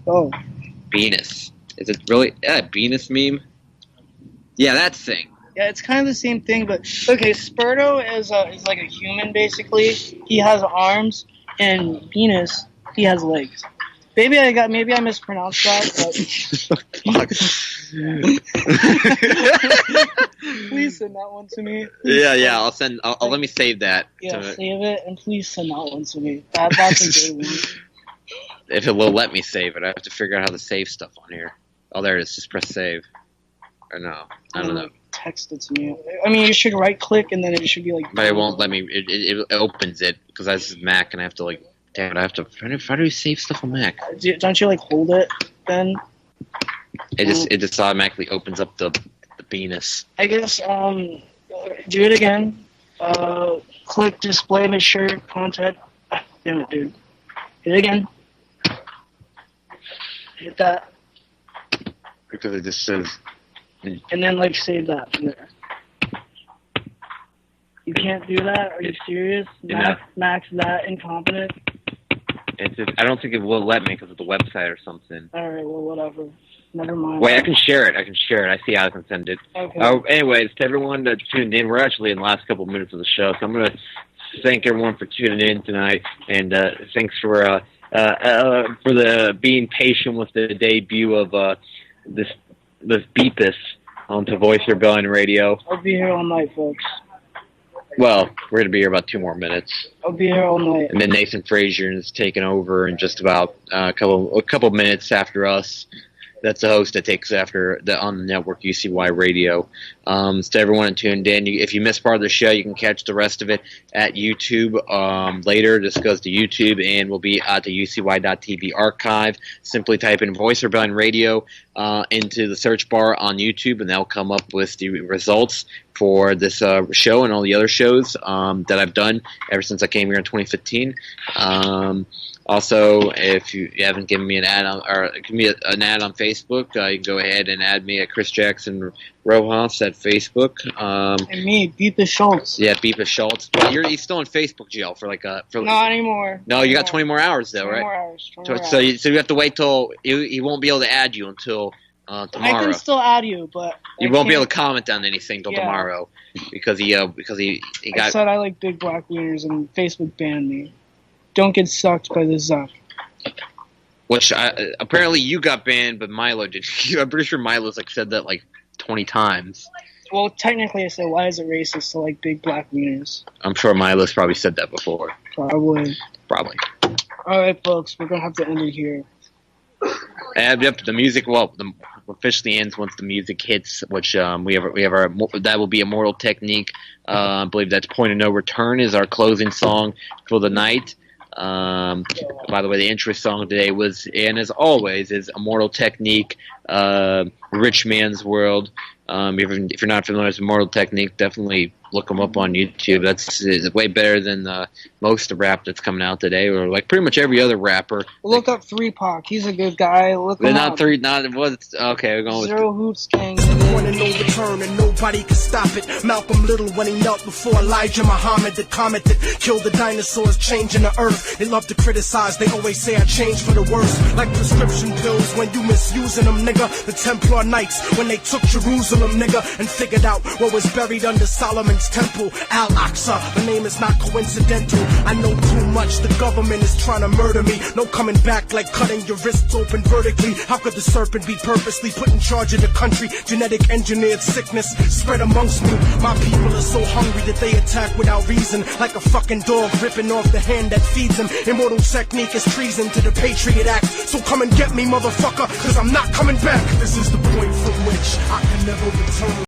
Oh. Venus. Is it really Venus meme? Yeah, that thing. Yeah, it's kind of the same thing, but okay. Spurto is like a human basically. He has arms, and Venus he has legs. Maybe I mispronounced that, but please send that one to me. Yeah. I'll let me save that. Yeah, save it and please send that one to me. That's a good one. If it will let me save it, I have to figure out how to save stuff on here. Oh, there it is. Just press save. Or no, I don't know. Text it to me. I mean, you should right click and then it should be like. But it won't let me. It opens it because this is Mac and I have to like. Damn it! I have to. How do you save stuff on Mac? Don't you like hold it then? It just automatically opens up the Venus. I guess do it again. Click display, make sure contact. Damn it, dude. Hit it again. Hit that. Because it just says. And then like save that from there. You can't do that? Are you serious? Max that incompetent? I don't think it will let me because of the website or something. Alright, well, whatever. Never mind. Wait, I can share it. I see how I can send it. Okay. Anyways, to everyone that tuned in, we're actually in the last couple of minutes of the show, so I'm going to thank everyone for tuning in tonight, and thanks for the being patient with the debut of this Beepus onto Voice Rebellion Radio. I'll be here all night, folks. Well, we're going to be here about 2 more minutes. I'll be here all night. And then Nathan Frazier is taking over in just about a couple minutes after us. That's the host that takes after on the network UCY Radio. So to everyone tuned in, if you missed part of the show, you can catch the rest of it at YouTube later. This goes to YouTube and will be at the UCY.tv archive. Simply type in Voice Rebellion Radio into the search bar on YouTube, and that'll come up with the results for this show and all the other shows that I've done ever since I came here in 2015. Also, if you haven't given me an ad on Facebook, you can go ahead and add me at Chris Jackson Rojas at Facebook. And me, Beepus Schultz. Yeah, Beepus Schultz. But he's still in Facebook jail for not anymore. No, you got 20 more hours though, right? 20 more hours. So you have to wait till he won't be able to add you until tomorrow. I can still add you, but you won't be able to comment on anything till tomorrow because he got. I said I like big black wieners and Facebook banned me. Don't get sucked by the Zuck. Which apparently you got banned, but Milo did. I'm pretty sure Milo's said that 20 times. Well, technically, I said, why is it racist to like big black wieners? I'm sure Milo's probably said that before. Probably. Probably. All right, folks, we're gonna have to end it here. Yep, the music. Well, officially ends once the music hits, which we have our that will be Immortal Technique. I believe that's Point of No Return is our closing song for the night. By the way, the intro song today was, and as always, is Immortal Technique, Rich Man's World. If you're not familiar with Immortal Technique, definitely look them up on YouTube. That's way better than most of the rap that's coming out today, or like pretty much every other rapper. Look up 3 Pac. He's a good guy. Look him Not up. three. Not what's okay. We're going Zero Hoops King. Point of no return and nobody can stop it. Malcolm Little when he knelt before Elijah Muhammad, the comet that killed the dinosaurs, changing the earth. They love to criticize, they always say I changed for the worse. Like prescription pills when you misusing them, nigga. The Templar Knights when they took Jerusalem, nigga, and figured out what was buried under Solomon's temple, Al-Aqsa. The name is not coincidental. I know too much, the government is trying to murder me. No coming back like cutting your wrists open vertically. How could the serpent be purposely put in charge of the country? Genetic engineered sickness spread amongst me. My people are so hungry that they attack without reason, like a fucking dog ripping off the hand that feeds him. Immortal Technique is treason to the Patriot Act. So come and get me, motherfucker, cause I'm not coming back. This is the point from which I can never return.